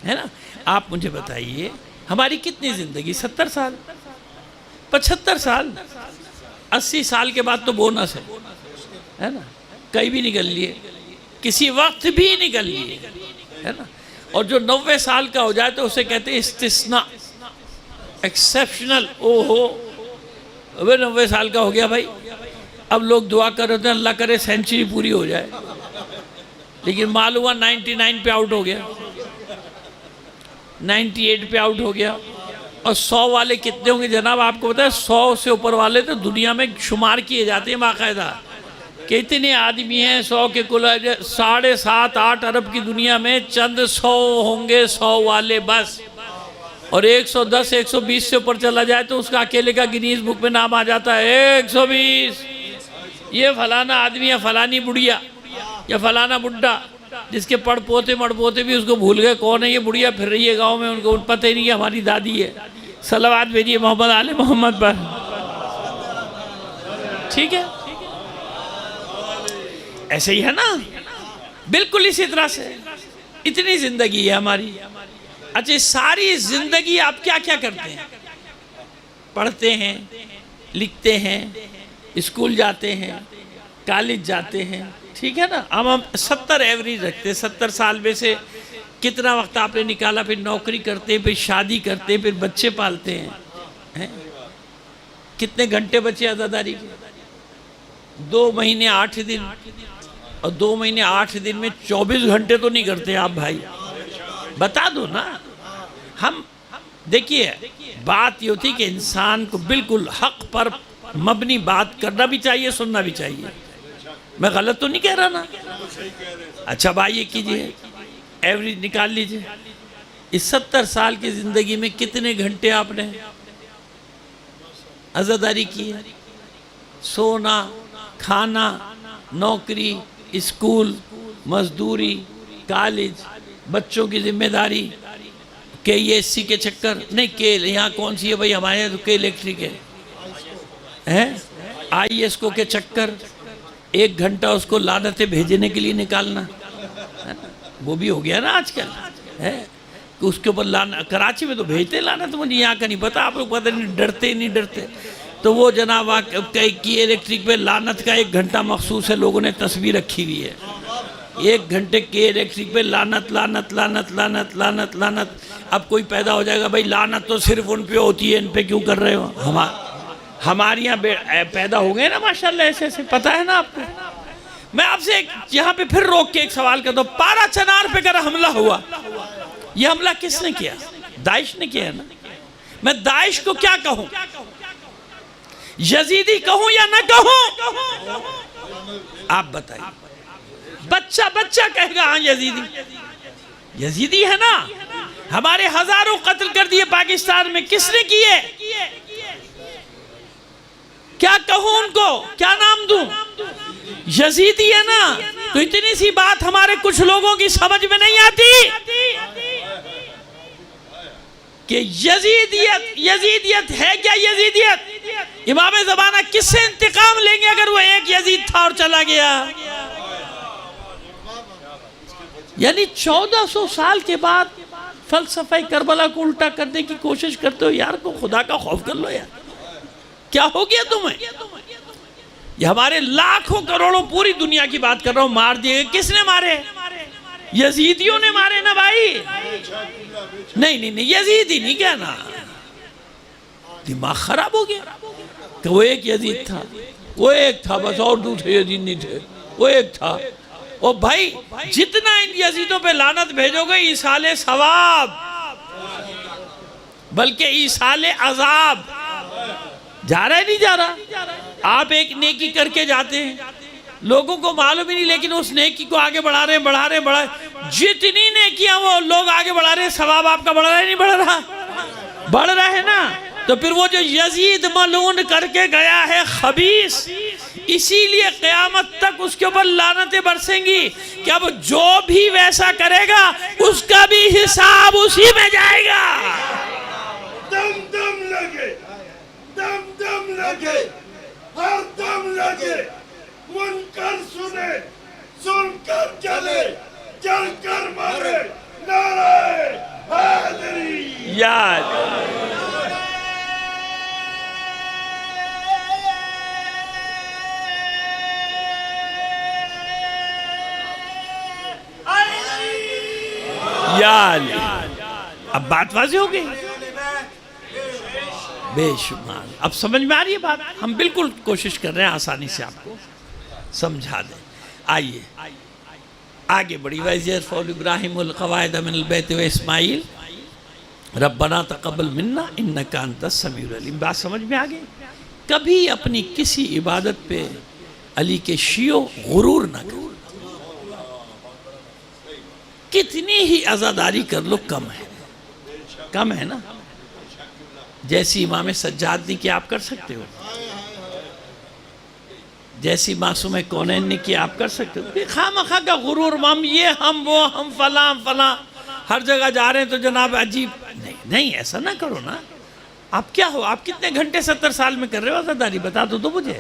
Speaker 1: ہے نا؟ آپ مجھے بتائیے ہماری کتنی زندگی، 70 سال، 75 سال، 80 سال کے بعد تو بونس ہے نا، کئی بھی نکل لیے، کسی وقت بھی نکل لیے، ہے نا، اور جو 90 سال کا ہو جائے تو اسے کہتے ہیں استثناء، ایکسیپشنل، اوہو، ابھی 90 سال کا ہو گیا بھائی، اب لوگ دعا کر رہے ہیں اللہ کرے سینچری پوری ہو جائے، لیکن معلوم ہوا 99 پہ آؤٹ ہو گیا، 98 پہ آؤٹ ہو گیا، اور 100 والے کتنے ہوں گے جناب؟ آپ کو پتا ہے 100 سے اوپر والے تو دنیا میں شمار کیے جاتے ہیں باقاعدہ، کہ اتنے آدمی ہیں 100 کے کل 7.5-8 ارب کی دنیا میں چند 100 ہوں گے 100 والے بس، اور 110 120 سے اوپر چلا جائے تو اس کا اکیلے کا گنیز بک میں نام آ جاتا ہے، 120، یہ فلانا آدمی یا فلانی بڑھیا یا فلانا بڈھا جس کے پڑ پوتے مڑ پوتے بھی اس کو بھول گئے کون ہے یہ بڑھیا، پھر رہی ہے گاؤں میں، ان کو پتہ ہی نہیں کہ ہماری دادی ہے۔ صلوات بھیجیے محمد آل محمد پر، ٹھیک ہے؟ ایسے ہی ہے نا، بالکل اسی طرح سے اتنی زندگی ہے ہماری۔ اچھا ساری زندگی آپ کیا کیا کرتے ہیں؟ پڑھتے ہیں، لکھتے ہیں، اسکول جاتے ہیں، کالج جاتے ہیں، ٹھیک ہے نا، ہم 70 ایوریج رکھتے ہیں، 70 سال میں سے کتنا وقت آپ نے نکالا، پھر نوکری کرتے ہیں، پھر شادی کرتے ہیں، پھر بچے پالتے ہیں، کتنے گھنٹے بچے عزاداری کے؟ 2 مہینے 8 دن، اور 2 مہینے 8 دن میں 24 گھنٹے تو نہیں کرتے آپ بھائی، بتا دو نا، ہم دیکھیے بات یہ ہوتی کہ انسان کو بالکل حق پر مبنی بات کرنا بھی چاہیے، سننا بھی چاہیے. میں غلط تو نہیں کہہ رہا نا؟ اچھا بھائی یہ کیجئے، ایوریج نکال لیجئے. اس 70 سال کی زندگی میں کتنے گھنٹے آپ نے عزاداری کی ہے؟ سونا، کھانا، نوکری، اسکول، مزدوری، کالج، بچوں کی ذمہ داری، کہ یہ اے سی کے چکر نہیں، کہ یہاں کون سی ہے بھائی، ہمارے یہاں تو کہ الیکٹرک ہے، آئی ایس کو کے چکر، 1 گھنٹہ اس کو لعنتیں بھیجنے کے لیے نکالنا، وہ بھی ہو گیا نا آج کل ہے کہ اس کے اوپر لعنت. کراچی میں تو بھیجتے لعنت، مجھے یہاں کا نہیں پتا، آپ لوگ پتہ نہیں ڈرتے نہیں ڈرتے. تو وہ جناب کی الیکٹرک پہ لعنت کا 1 گھنٹہ مخصوص ہے، لوگوں نے تصویر رکھی ہوئی ہے. 1 گھنٹے کے الیکٹرک پہ لعنت لعنت لعنت لعنت لعنت لعنت. اب کوئی پیدا ہو جائے گا بھائی لعنت تو صرف ان پہ ہوتی ہے، ان پہ کیوں کر رہے ہو؟ ہماری یہاں پیدا ہو گئے نا ماشاءاللہ ایسے ایسے، پتہ ہے نا آپ کو. میں آپ سے یہاں پہ پھر روک کے ایک سوال کرتا ہوں، پارا چنار پہ اگر حملہ ہوا، یہ حملہ کس نے کیا؟ داعش نے کیا ہے نا. میں داعش کو کیا کہوں؟ یزیدی کہوں یا نہ کہوں؟ آپ بتائیے. بچہ کہے گا ہاں یزیدی ہے نا. ہمارے ہزاروں قتل کر دیے پاکستان میں، کس نے کیے؟ کیا کہوں ان کو؟ کیا نام دوں؟ یزیدی ہے نا. تو اتنی سی بات ہمارے کچھ لوگوں کی سمجھ میں نہیں آتی کہ یزیدیت ہے کیا؟ یزیدیت امام زمانہ کس سے انتقام لیں گے اگر وہ ایک یزید تھا اور چلا گیا؟ یعنی 1400 سال کے بعد فلسفہ کربلا کو الٹا کرنے کی کوشش کرتے ہو. یار کو خدا کا خوف کر لو یار، کیا ہو گیا تمہیں؟ یہ ہمارے لاکھوں کروڑوں پوری دنیا کی بات کر رہا ہوں مار دیے گئے. کس نے مارے؟ یزیدیوں نے مارے نا بھائی. نہیں یزیدی نہیں کہنا، دماغ خراب ہو گیا کہ وہ ایک یزید تھا، وہ ایک تھا بس، اور دوسرے یزید نہیں تھے، وہ ایک تھا. اور بھائی جتنا ان یزیدوں پہ لعنت بھیجو گے ایصال ثواب بلکہ ایصال عذاب. جا رہا ہے نہیں جا رہا؟ آپ ایک نیکی کر کے جاتے ہیں، لوگوں کو معلوم ہی نہیں، لیکن اس نیکی کو آگے بڑھا رہے ہیں. جتنی نیکیاں وہ لوگ آگے بڑھا رہے ہیں، ثواب آپ کا بڑھ رہا ہے نہیں بڑھ رہا؟ بڑھ رہا ہے نا. تو پھر وہ جو یزید ملعون کر کے گیا ہے خبیث، اسی لیے قیامت تک اس کے اوپر لعنتیں برسیں گی کہ اب جو بھی ویسا کرے گا اس کا بھی حساب اسی میں جائے گا.
Speaker 2: دم دم لگے، دم دم لگے، ہر دم لگے، منکر سنے، سن کر چلے، چل کر مارے، نعرہ حیدری.
Speaker 1: یاد اب بات واضح ہو گئی بے شمار. اب سمجھ میں آ رہی ہے بات؟ ہم بالکل کوشش کر رہے ہیں آسانی سے آپ کو سمجھا دیں. آئیے آگے بڑی. وَإِذْ ابراہیم القواعد من البیت و اسماعیل ربنا تقبل منا انک انت السمیع العلیم. بات سمجھ میں آ گئی؟ کبھی اپنی کسی عبادت پہ علی کے شیعوں غرور نہ کرو. کتنی ہی عزاداری کر لو کم ہے نا. جیسی امام سجاد نے کیا آپ کر سکتے ہو؟ جیسی معصوم کونین نے کیا آپ کر سکتے ہو؟ خامخواہ کا غرور، ہم یہ ہم وہ ہم فلاں ہر جگہ جا رہے ہیں تو جناب عجیب. نہیں ایسا نہ کرو نا. آپ کیا ہو؟ آپ کتنے گھنٹے 70 سال میں کر رہے ہو عزاداری؟ بتا دو مجھے.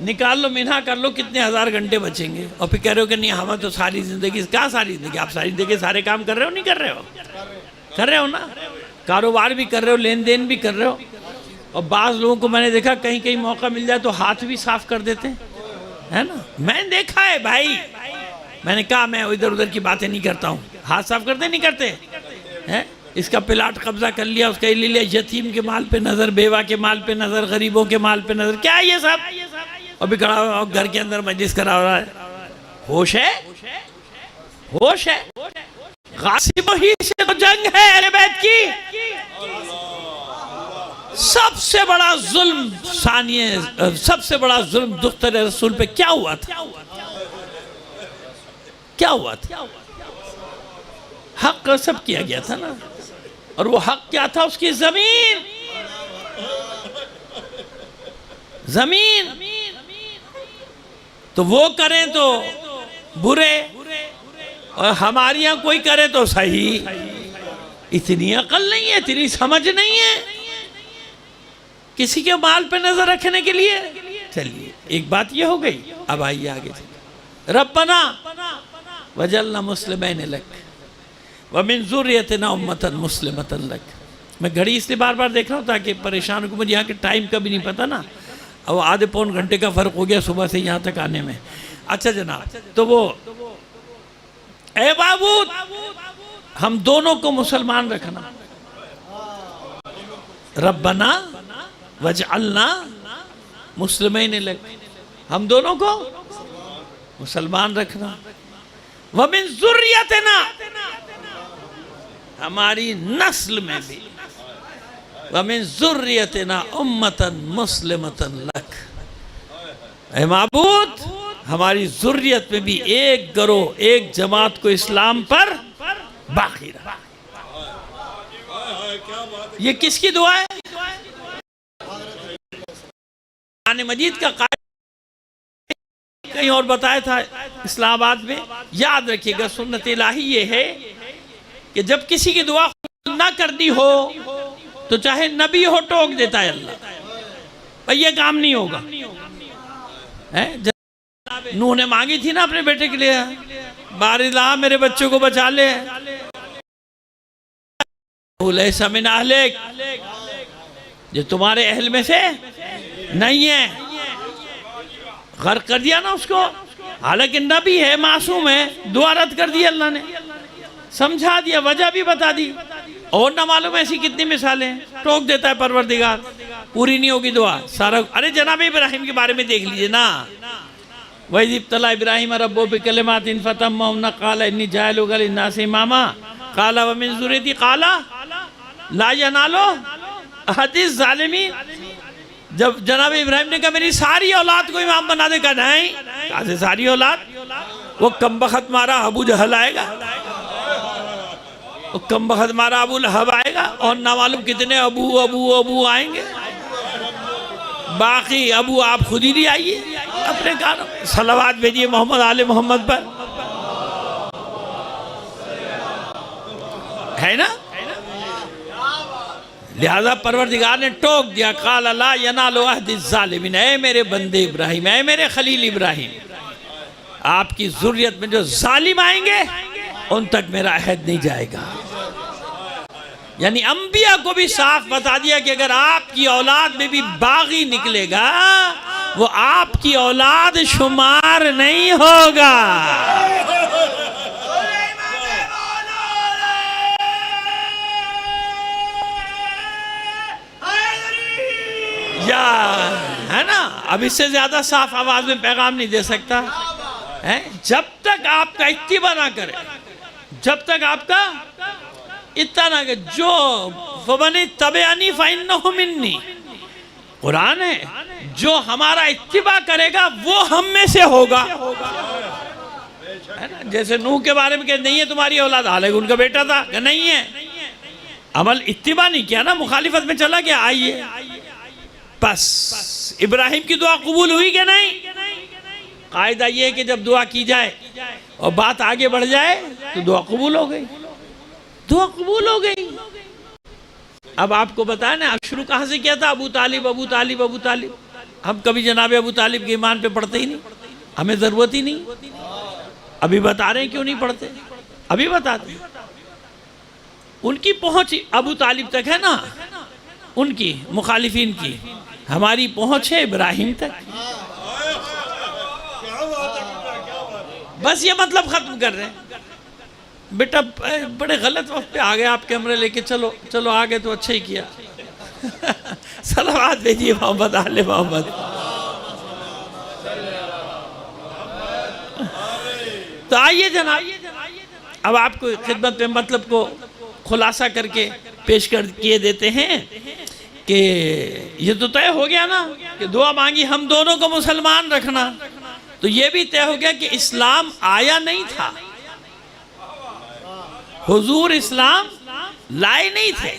Speaker 1: نکال لو، منہا کر لو، کتنے 1000 گھنٹے بچیں گے. اور پھر کہہ رہے ہو کہ نہیں ہمیں تو ساری زندگی. کیا ساری زندگی؟ آپ ساری زندگی سارے کام کر رہے ہو نہیں کر رہے ہو؟ کر رہے ہو نا. کاروبار بھی کر رہے ہو، لین دین بھی کر رہے ہو. اور بعض لوگوں کو میں نے دیکھا کہیں موقع مل جائے تو ہاتھ بھی صاف کر دیتے ہیں، ہے نا. میں نے دیکھا ہے بھائی. میں نے کہا میں ادھر کی باتیں نہیں کرتا ہوں. ہاتھ صاف کرتے نہیں کرتے ہیں؟ اس کا پلاٹ قبضہ کر لیا، اس کا لے لیا. یتیم کے مال پہ نظر، بیوہ کے مال پہ نظر، غریبوں کے مال پہ نظر. کیا یہ سب؟ ابھی کھڑا ہوا گھر کے اندر مجلس کرا رہا ہے. ہوش ہے؟ ہوش ہے؟ غاصبوں ہی سے تو جنگ ہے اہل بیت کی. سب سے بڑا ظلم سب سے بڑا ظلم دختر رسول پہ کیا ہوا تھا؟ کیا ہوا تھا؟ حق غصب کیا گیا تھا نا، اور وہ حق کیا تھا؟ اس کی زمین تو وہ کریں تو برے، اور ہمارے یہاں کوئی کرے تو صحیح. اتنی عقل نہیں ہے، اتنی سمجھ نہیں ہے کسی کے مال پہ نظر رکھنے کے لیے. چلیے ایک بات یہ ہو گئی. اب آئیے آگے چلیے. ربنا وجعلنا مسلمین لک ومن ذریتنا امتا مسلمتا لک. میں گھڑی اس لیے بار بار دیکھ رہا ہوں تاکہ پریشان کو، مجھے یہاں کے ٹائم کا بھی نہیں پتا نا، اب آدھے پون گھنٹے کا فرق ہو گیا صبح سے یہاں تک آنے میں. اچھا جناب، تو وہ اے معبود ہم دونوں کو مسلمان رکھنا. ربنا وجعلنا مسلمین لک، ہم دونوں کو مسلمان رکھنا. ومن ذریتنا، ہماری نسل میں بھی. ومن ذریتنا امتا مسلمتا لک، اے معبود ہماری ذریت میں بھی ایک گروہ، ایک جماعت کو اسلام پر باقی رہا. یہ کس کی دعا ہے؟ قرآن مجید کا قائد کہیں اور بتایا تھا اسلام آباد میں. یاد رکھیے گا سنت الہی یہ ہے کہ جب کسی کی دعا نہ کرنی ہو تو چاہے نبی ہو ٹوک دیتا ہے اللہ، یہ کام نہیں ہوگا. نوح نے مانگی تھی نا اپنے بیٹے کے لیے، بار الہ میرے بچوں کو بچا لے. لیس من اہلک، جو تمہارے اہل میں سے نہیں ہے. غرق کر دیا نا اس کو، حالانکہ نبی ہے، معصوم ہے. دعا رد کر دی اللہ نے، سمجھا دیا، وجہ بھی بتا دی. اور نہ معلوم ایسی کتنی مثالیں. ٹوک دیتا ہے پروردگار، پوری نہیں ہوگی دعا سارا. ارے جناب ابراہیم کے بارے میں دیکھ لیجئے نا. وَإِذِ ابْتَلَىٰ إِبْرَاهِيمَ رَبُّهُ بِكَلِمَاتٍ فَأَتَمَّهُنَّ قَالَ إِنِّي جَاعِلُكَ لِلنَّاسِ إِمَامًا قَالَ وَمِن ذُرِّيَّتِي قَالَ لَا يَنَالُ عَهْدِ الظَّالِمِينَ. جب جناب ابراہیم نے کہا میری ساری اولاد کو امام بنا دے، کہا نہیں. کہا سے ساری اولاد؟ وہ کمبخت مارا ابو جہل آئے گا، وہ کمبخت مارا ابو لہب آئے گا، اور نہ معلوم کتنے ابو ابو ابو آئیں گے. باقی ابو آپ خود ہی نہیں آئیے اپنے کاروں. صلوات بھیجئے محمد آل محمد پر، ہے نا. لہذا پروردگار نے ٹوک دیا، قال لا ینال عہد الظالمین. اے میرے بندے ابراہیم، اے میرے خلیل ابراہیم، آپ کی ذریت میں جو ظالم آئیں گے ان تک میرا عہد نہیں جائے گا. یعنی انبیاء کو بھی صاف بتا دیا کہ اگر آپ کی اولاد میں بھی باغی نکلے گا وہ آپ کی اولاد شمار نہیں ہوگا. یا ہے نا. اب اس سے زیادہ صاف آواز میں پیغام نہیں دے سکتا. جب تک آپ کا اتباع نہ کرے، جب تک آپ کا اتنا نہ کہ جو فَمَنِ اتَّبِعَنِي فَإِنَّهُ مِنِّي، قرآن ہے، جو ہمارا اتباع کرے گا وہ ہم میں سے ہوگا. جیسے نوح کے بارے میں کہ نہیں ہے تمہاری اولاد، حالانکہ ان کا بیٹا تھا، کہ نہیں ہے. عمل اتباع نہیں کیا نا، مخالفت میں چلا گیا. آئیے بس ابراہیم کی دعا قبول ہوئی کہ نہیں؟ قاعدہ یہ ہے کہ جب دعا کی جائے اور بات آگے بڑھ جائے تو دعا قبول ہو گئی. دعا قبول ہو گئی. اب آپ کو بتائیں نا، آپ شروع کہاں سے کیا تھا؟ ابو طالب ابو طالب ابو طالب. ہم کبھی جناب ابو طالب کے ایمان پہ پڑھتے ہی نہیں، ہمیں ضرورت ہی نہیں. ابھی بتا رہے ہیں کیوں نہیں پڑھتے، ابھی بتاتے. ان کی پہنچ ابو طالب تک ہے نا، ان کی مخالفین کی. ہماری پہنچ ہے ابراہیم تک. بس یہ مطلب ختم کر رہے ہیں. بیٹا بڑے غلط وقت پہ آگئے، آپ کیمرے لے کے چلو چلو آگے تو اچھا ہی کیا. صلوات بھیجئے محمد آل محمد. تو آئیے جناب، اب آپ کو خدمت میں مطلب کو خلاصہ کر کے پیش کر کیے دیتے ہیں کہ یہ تو طے ہو گیا نا کہ دعا مانگی ہم دونوں کو مسلمان رکھنا، تو یہ بھی طے ہو گیا کہ اسلام آیا نہیں تھا، حضور اسلام لائے نہیں تھے،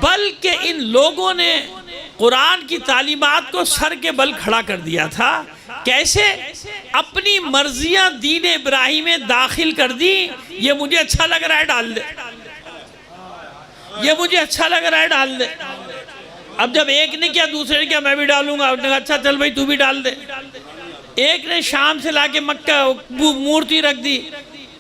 Speaker 1: بلکہ ان لوگوں نے قرآن کی تعلیمات کو سر کے بل کھڑا کر دیا تھا۔ کیسے؟ اپنی مرضیاں دین ابراہیم میں داخل کر دی، یہ مجھے اچھا لگ رہا ہے ڈال دے، یہ مجھے اچھا لگ رہا ہے ڈال دے۔ اب جب ایک نے کیا دوسرے نے کیا میں بھی ڈالوں گا، نے کہا اچھا چل بھائی تو بھی ڈال دے۔ ایک نے شام سے لا کے مکہ مورتی رکھ دی،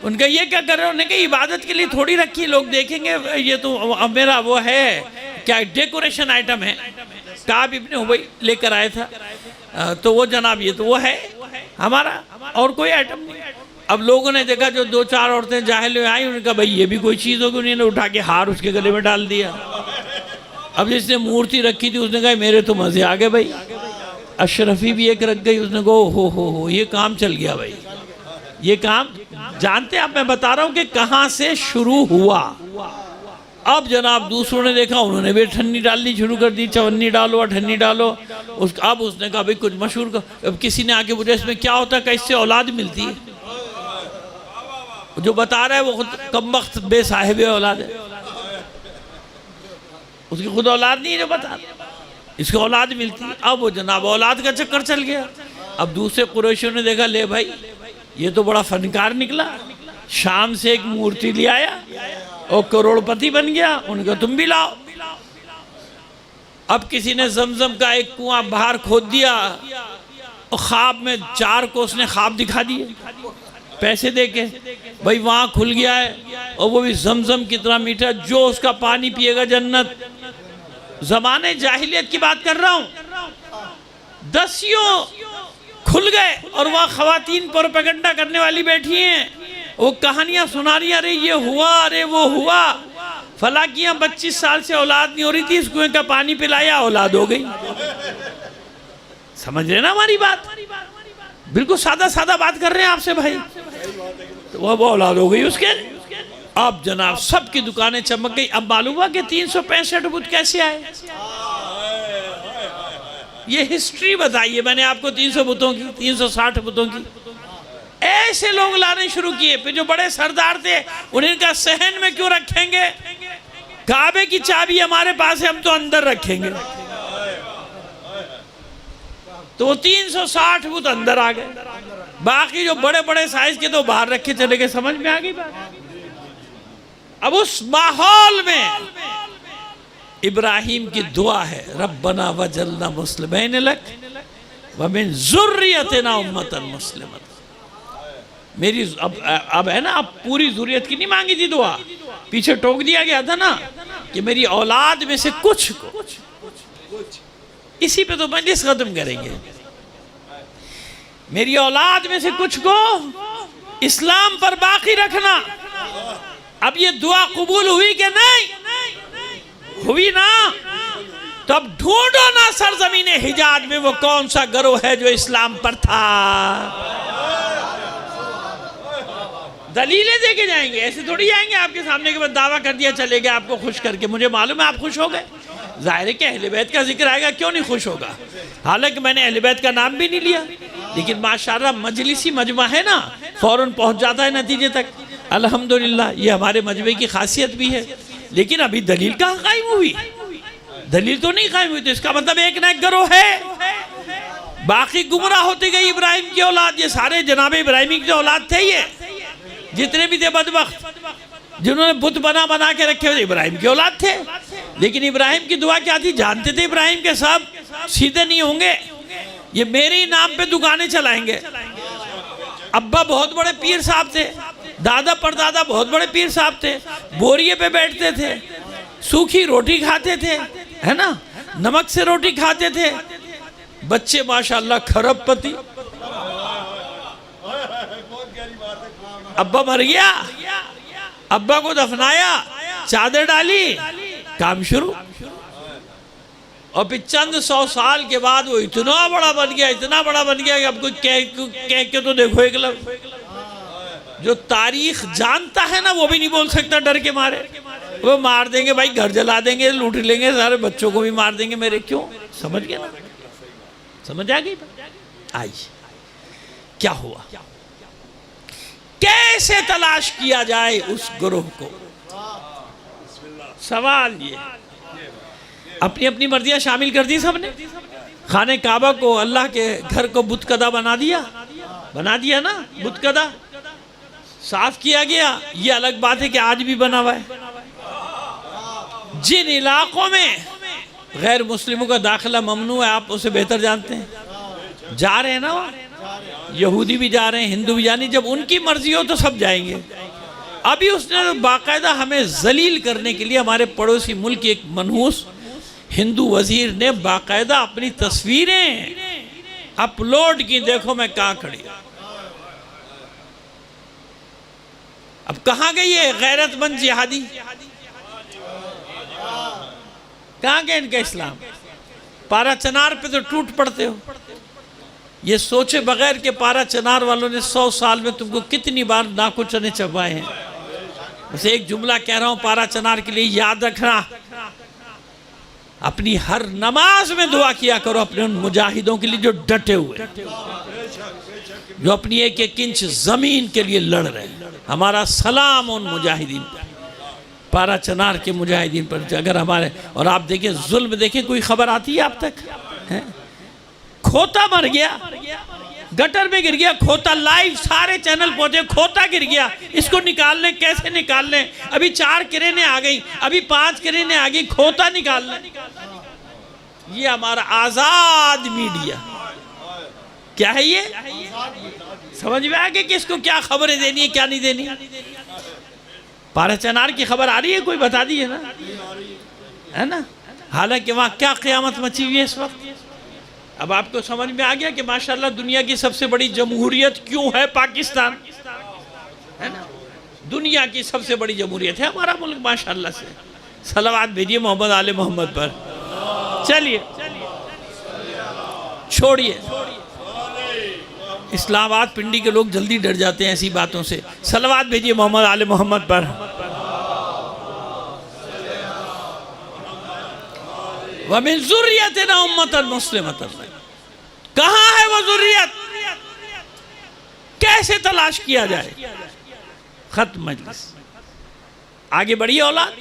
Speaker 1: ان کا یہ کیا کر رہے ہیں؟ انہوں نے کہا عبادت کے لیے تھوڑی رکھی، لوگ دیکھیں گے یہ تو میرا وہ ہے کیا ڈیکوریشن آئٹم ہے، کعب ابن ابی لے کر آئے تھا، تو وہ جناب یہ تو وہ ہے ہمارا، اور کوئی آئٹم نہیں۔ اب لوگوں نے دیکھا جو دو چار عورتیں جاہل ہوئے آئیں، انہوں نے کہا بھائی یہ بھی کوئی چیز ہوگی، انہوں نے اٹھا کے ہار اس کے گلے میں ڈال دیا۔ اب جس نے مورتی رکھی تھی اس نے کہا میرے تو مزے آگئے بھائی، اشرفی بھی ایک رکھ گئی، اس نے کہا ہو یہ کام چل گیا بھائی، یہ کام جانتے آپ، میں بتا رہا ہوں کہ کہاں سے شروع ہوا۔ اب جناب دوسروں نے دیکھا، انہوں نے بھی ٹھنی ڈالنی شروع کر دی، چونی ڈالو اٹھنی ڈالو۔ اب اس نے کہا بھائی کچھ مشہور کا، اب کسی نے آگے پوچھا اس میں کیا ہوتا ہے کہ اس سے اولاد ملتی ہے؟ جو بتا رہا ہے وہ خود کم وقت بے صاحب اولاد ہے، اس کی خود اولاد نہیں ہے جو بتا رہا، اس کو اولاد ملتی ہے۔ اب وہ جناب اولاد کا چکر چل گیا۔ اب دوسرے قریشیوں نے دیکھا لے بھائی یہ تو بڑا فنکار نکلا، شام سے ایک مورتی لے آیا اور کروڑ پتی بن گیا، ان کا تم بھی لاؤ۔ اب کسی نے زمزم کا ایک کنواں باہر کھود دیا، اور خواب میں 4 کو اس نے خواب دکھا دیے پیسے دے کے، بھائی وہاں کھل گیا ہے، اور وہ بھی زمزم کتنا میٹھا، جو اس کا پانی پیے گا جنت۔ زمانے جاہلیت کی بات کر رہا ہوں، 10 کھل گئے، اور وہاں خواتین پروپیگنڈا کرنے والی بیٹھی ہیں، وہ کہانیاں سنا رہی ہیں، ارے یہ ہوا، ارے وہ ہوا، فلاں کی 25 سال سے اولاد نہیں ہو رہی تھی، اس کنویں کا پانی پلایا اولاد ہو گئی۔ سمجھ رہے نا ہماری بات؟ بالکل سادہ سادہ بات کر رہے ہیں آپ سے بھائی، تو وہ اولاد ہو گئی اس کے۔ اب جناب سب کی دکانیں چمک گئی۔ اب معلوم ہوا کہ 365 بت کیسے آئے، یہ ہسٹری بتائیے میں نے آپ کو 300 بتوں کی، 360 بتوں کی۔ ایسے لوگ لانے شروع کیے، پھر جو بڑے سردار تھے انہیں کہا صحن میں کیوں رکھیں گے، کعبے کی چابی ہمارے پاس ہے، ہم تو اندر رکھیں گے۔ تو وہ 360 بت اندر آ گئے، باقی جو بڑے بڑے سائز کے تو باہر رکھے چلے گئے۔ سمجھ میں آگئی بات؟ اب اس ماحول میں ابراہیم کی دعا ہے، ربنا وجعلنا مسلمین لک ومن ذریتنا امتا مسلمۃ۔ میری اب ہے نا، اب پوری ذریت کی نہیں مانگی تھی دعا، پیچھے ٹوک دیا گیا تھا نا کہ میری اولاد میں سے کچھ کو، اسی پہ تو مجلس ختم کریں گے، میری اولاد میں سے کچھ کو اسلام پر باقی رکھنا۔ اب یہ دعا قبول ہوئی کہ نہیں؟ ہوئی نا؟ تو اب ڈھونڈو نا سرزمین حجاز میں وہ کون سا گروہ ہے جو اسلام پر تھا۔ دلیلیں دے کے جائیں گے، ایسے تھوڑی جائیں گے آپ کے سامنے کے بعد دعویٰ کر دیا چلے گا آپ کو خوش کر کے۔ مجھے معلوم ہے آپ خوش ہو گئے، ظاہر ہے کہ اہل بیت کا ذکر آئے گا، کیوں نہیں خوش ہوگا؟ حالانکہ میں نے اہل بیت کا نام بھی نہیں لیا، لیکن ماشاءاللہ مجلسی مجمع ہے نا، فوراً پہنچ جاتا ہے نتیجے تک۔ الحمدللہ یہ ہمارے مجمع کی خاصیت بھی ہے، لیکن ابھی دلیل کہاں قائم ہوئی؟ دلیل تو نہیں قائم ہوئی، تو اس کا مطلب ایک نہ ایک گروہ ہے، باقی گمراہ ہوتی گئی ابراہیم کی اولاد۔ یہ سارے جناب ابراہیمی کی اولاد تھے، یہ جتنے بھی تھے بدبخت جنہوں نے بت بنا بنا کے رکھے ہوئے ابراہیم کی اولاد تھے۔ لیکن ابراہیم کی دعا کیا تھی جانتے تھے؟ ابراہیم کے سب سیدھے نہیں ہوں گے، یہ میرے ہی نام پہ دکانیں چلائیں گے۔ ابا بہت بڑے پیر صاحب تھے، دادا پردادا بہت بڑے پیر صاحب تھے، بوریے پہ بیٹھتے تھے، سوکھی روٹی کھاتے تھے، ہے نا، نمک سے روٹی کھاتے تھے، بچے ماشاءاللہ کھرب پتی۔ ابا مر گیا، ابا کو دفنایا، چادر ڈالی، کام شروع۔ اور پھر چند 100 سال کے بعد وہ اتنا بڑا بن گیا، اتنا بڑا بن گیا کہ اب کوئی کہہ کے تو دیکھو ایک لفظ، جو تاریخ جانتا ہے نا وہ بھی نہیں بول سکتا ڈر کے مارے۔ وہ مار دیں گے بھائی، گھر جلا دیں گے، لوٹ لیں گے، سارے بچوں کو بھی مار دیں گے میرے، کیوں؟ سمجھ گئے نا؟ سمجھ آگئی؟ آئیے کیا ہوا، کیسے تلاش کیا جائے اس گروہ کو؟ سوال یہ، اپنی اپنی مرضیاں شامل کر دی سب نے، خانہ کعبہ کو، اللہ کے گھر کو بت کدہ بنا دیا نا، بت کدہ صاف کیا گیا۔ یہ الگ بات ہے کہ آج بھی بنا ہوا ہے۔ جن علاقوں میں غیر مسلموں کا داخلہ ممنوع ہے، آپ اسے بہتر جانتے ہیں، جا رہے ہیں نا، یہودی بھی جا رہے ہیں، ہندو بھی جا رہے ہیں، جب ان کی مرضی ہو تو سب جائیں گے۔ ابھی اس نے باقاعدہ ہمیں ذلیل کرنے کے لیے ہمارے پڑوسی ملک کی ایک منحوس ہندو وزیر نے باقاعدہ اپنی تصویریں اپلوڈ کی، دیکھو میں کہاں کھڑی ہوں۔ اب کہاں گئی ہے غیرت مند جہادی؟ کہاں گئے ان کا اسلام؟ پارا چنار پہ تو ٹوٹ پڑتے ہو، یہ سوچے بغیر کہ پارا چنار والوں نے 100 سال میں تم کو کتنی بار ناکو چنے چبائے ہیں۔ بس ایک جملہ کہہ رہا ہوں پارا چنار کے لیے، یاد رکھنا، اپنی ہر نماز میں دعا کیا کرو اپنے ان مجاہدوں کے لیے جو ڈٹے ہوئے، جو اپنی ایک ایک انچ زمین کے لیے لڑ رہے ہیں۔ ہمارا سلام ان مجاہدین پر، پارا چنار کے مجاہدین پر۔ اگر ہمارے، اور آپ دیکھیں ظلم، دیکھیں کوئی خبر آتی ہے آپ تک؟ کھوتا مر گیا، گٹر میں گر گیا، کھوتا لائیو سارے چینل پہنچے، کھوتا گر گیا، اس کو نکال لیں، کیسے نکال لیں؟ ابھی 4 کرینے آ گئی، ابھی 5 کرینے آ گئی، کھوتا نکال لیں۔ یہ ہمارا آزاد میڈیا کیا ہے؟ یہ سمجھ میں آگے کہ اس کو کیا خبریں دینی ہے، کیا نہیں دینی؟ پارا چنار کی خبر آ رہی ہے؟ کوئی بتا دیئے نا، ہے نا؟ حالانکہ وہاں کیا قیامت مچی ہوئی ہے اس وقت۔ اب آپ کو سمجھ میں آ گیا کہ ماشاءاللہ دنیا کی سب سے بڑی جمہوریت کیوں ہے پاکستان، ہے نا؟ دنیا کی سب سے بڑی جمہوریت ہے ہمارا ملک ماشاءاللہ سے۔ صلوات بھیجئے محمد آل محمد پر۔ چلیے چھوڑیے، اسلام آباد پنڈی کے لوگ جلدی ڈر جاتے ہیں ایسی باتوں سے۔ صلوات بھیجئے محمد آل محمد پر۔ وَمِن ذُرِّيَّتِنَا أُمَّةً مُسْلِمَةً، کہاں ہے وہ ذریت؟ کیسے تلاش کیا جائے؟ ختم مجلس، آگے بڑھی اولاد،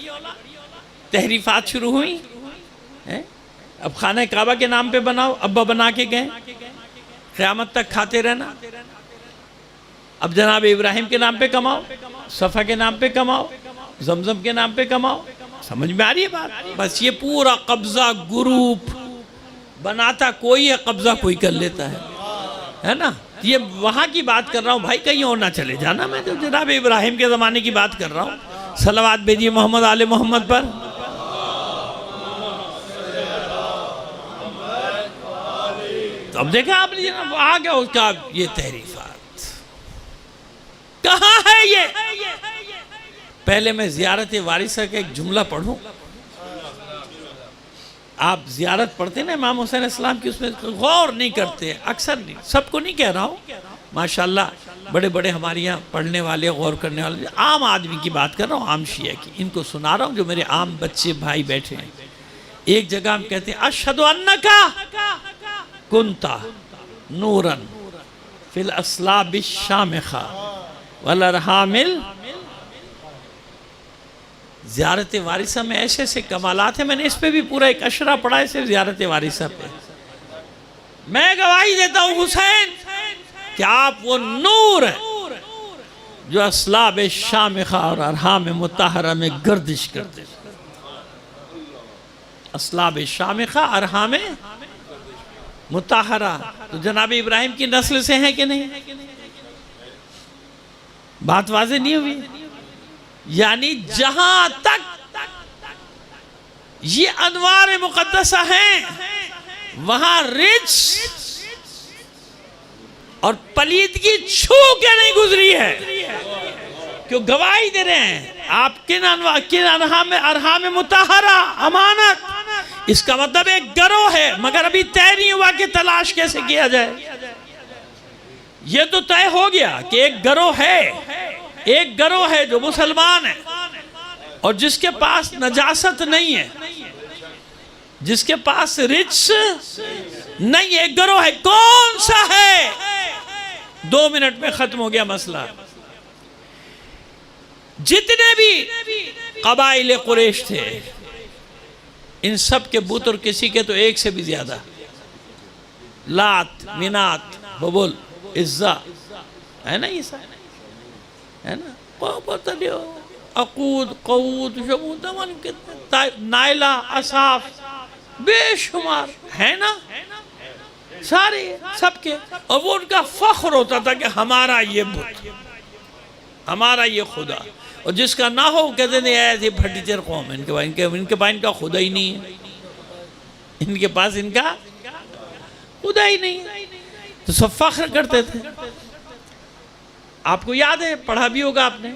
Speaker 1: تحریفات شروع ہوئی۔ اب خانہ کعبہ کے نام پہ بناؤ، ابا بنا کے گئے، قیامت تک کھاتے رہنا۔ اب جناب ابراہیم کے نام پہ کماؤ، صفا کے نام پہ کماؤ، زمزم کے نام پہ کماؤ۔ سمجھ میں آ رہی ہے بات؟ بس یہ پورا قبضہ گروپ بناتا کوئی ہے، قبضہ کوئی کر لیتا ہے نا؟ یہ وہاں کی بات کر رہا ہوں بھائی، کہیں اور نہ چلے جانا، میں تو جناب ابراہیم کے زمانے کی بات کر رہا ہوں۔ صلوات بھیجئے محمد آل محمد پر۔ تو اب دیکھا آپ نے جناب آ گیا اس کا یہ تحریفات، کہاں ہے یہ؟ پہلے میں زیارت وارثہ کا ایک جملہ پڑھوں۔ آپ زیارت پڑھتے ہیں نا امام حسین علیہ السلام کی، اس میں غور نہیں کرتے، اکثر نہیں، سب کو نہیں کہہ رہا ہوں، ماشاءاللہ بڑے بڑے ہمارے یہاں پڑھنے والے، غور کرنے والے، عام آدمی کی بات کر رہا ہوں، عام شیعہ کی، ان کو سنا رہا ہوں جو میرے عام بچے بھائی بیٹھے ہیں۔ ایک جگہ ہم کہتے ہیں اشہد انکا کنتا نورا فی الاسلاب الشامخہ والارحام۔ زیارت وارثہ میں ایسے ایسے کمالات ہیں، میں نے اس پہ بھی پورا ایک اشرہ پڑھا ہے صرف زیارت وارثہ پہ۔ میں گواہی دیتا ہوں حسین کہ آپ وہ نور ہیں جو اسلاب شامخہ اور ارحام مطہرہ میں گردش کرتے ہیں۔ اسلاب شامخہ، ارحام مطہرہ، تو جناب ابراہیم کی نسل سے ہیں کہ نہیں؟ بات واضح نہیں ہوئی؟ یعنی جہاں تک یہ انوار مقدسہ ہیں وہاں رچ اور پلیدگی چھو کے نہیں گزری ہے، کیوں گواہی دے رہے ہیں آپ کن ارحام مطہرہ، امانت۔ اس کا مطلب ایک گروہ ہے، مگر ابھی طے نہیں ہوا کہ تلاش کیسے کیا جائے۔ یہ تو طے ہو گیا کہ ایک گروہ ہے جو مسلمان ہے، اور جس کے پاس نجاست نہیں ہے، جس کے پاس رجس نہیں ہے، گروہ ہے، کون سا ہے؟ 2 منٹ میں ختم ہو گیا مسئلہ۔ جتنے بھی قبائل قریش تھے، ان سب کے بت اور کسی کے تو ایک سے بھی زیادہ، لات، منات، حبل، عزہ، ہے نا، یہ سب ہے نا، عقود، قعود، شمود، نائلہ، اصاف، بے شمار ہے نا، سارے سب کے، اور وہ ان کا فخر ہوتا تھا کہ ہمارا یہ بت، ہمارا یہ خدا، اور جس کا نہ ہو کہتے ہیں ایسے پھٹیچر قوم ہے، ان کے پاس ان کا خدا ہی نہیں ہے، ان کے پاس ان کا خدا ہی نہیں ہے، تو سب فخر کرتے تھے۔ آپ کو یاد ہے، پڑھا بھی ہوگا آپ نے،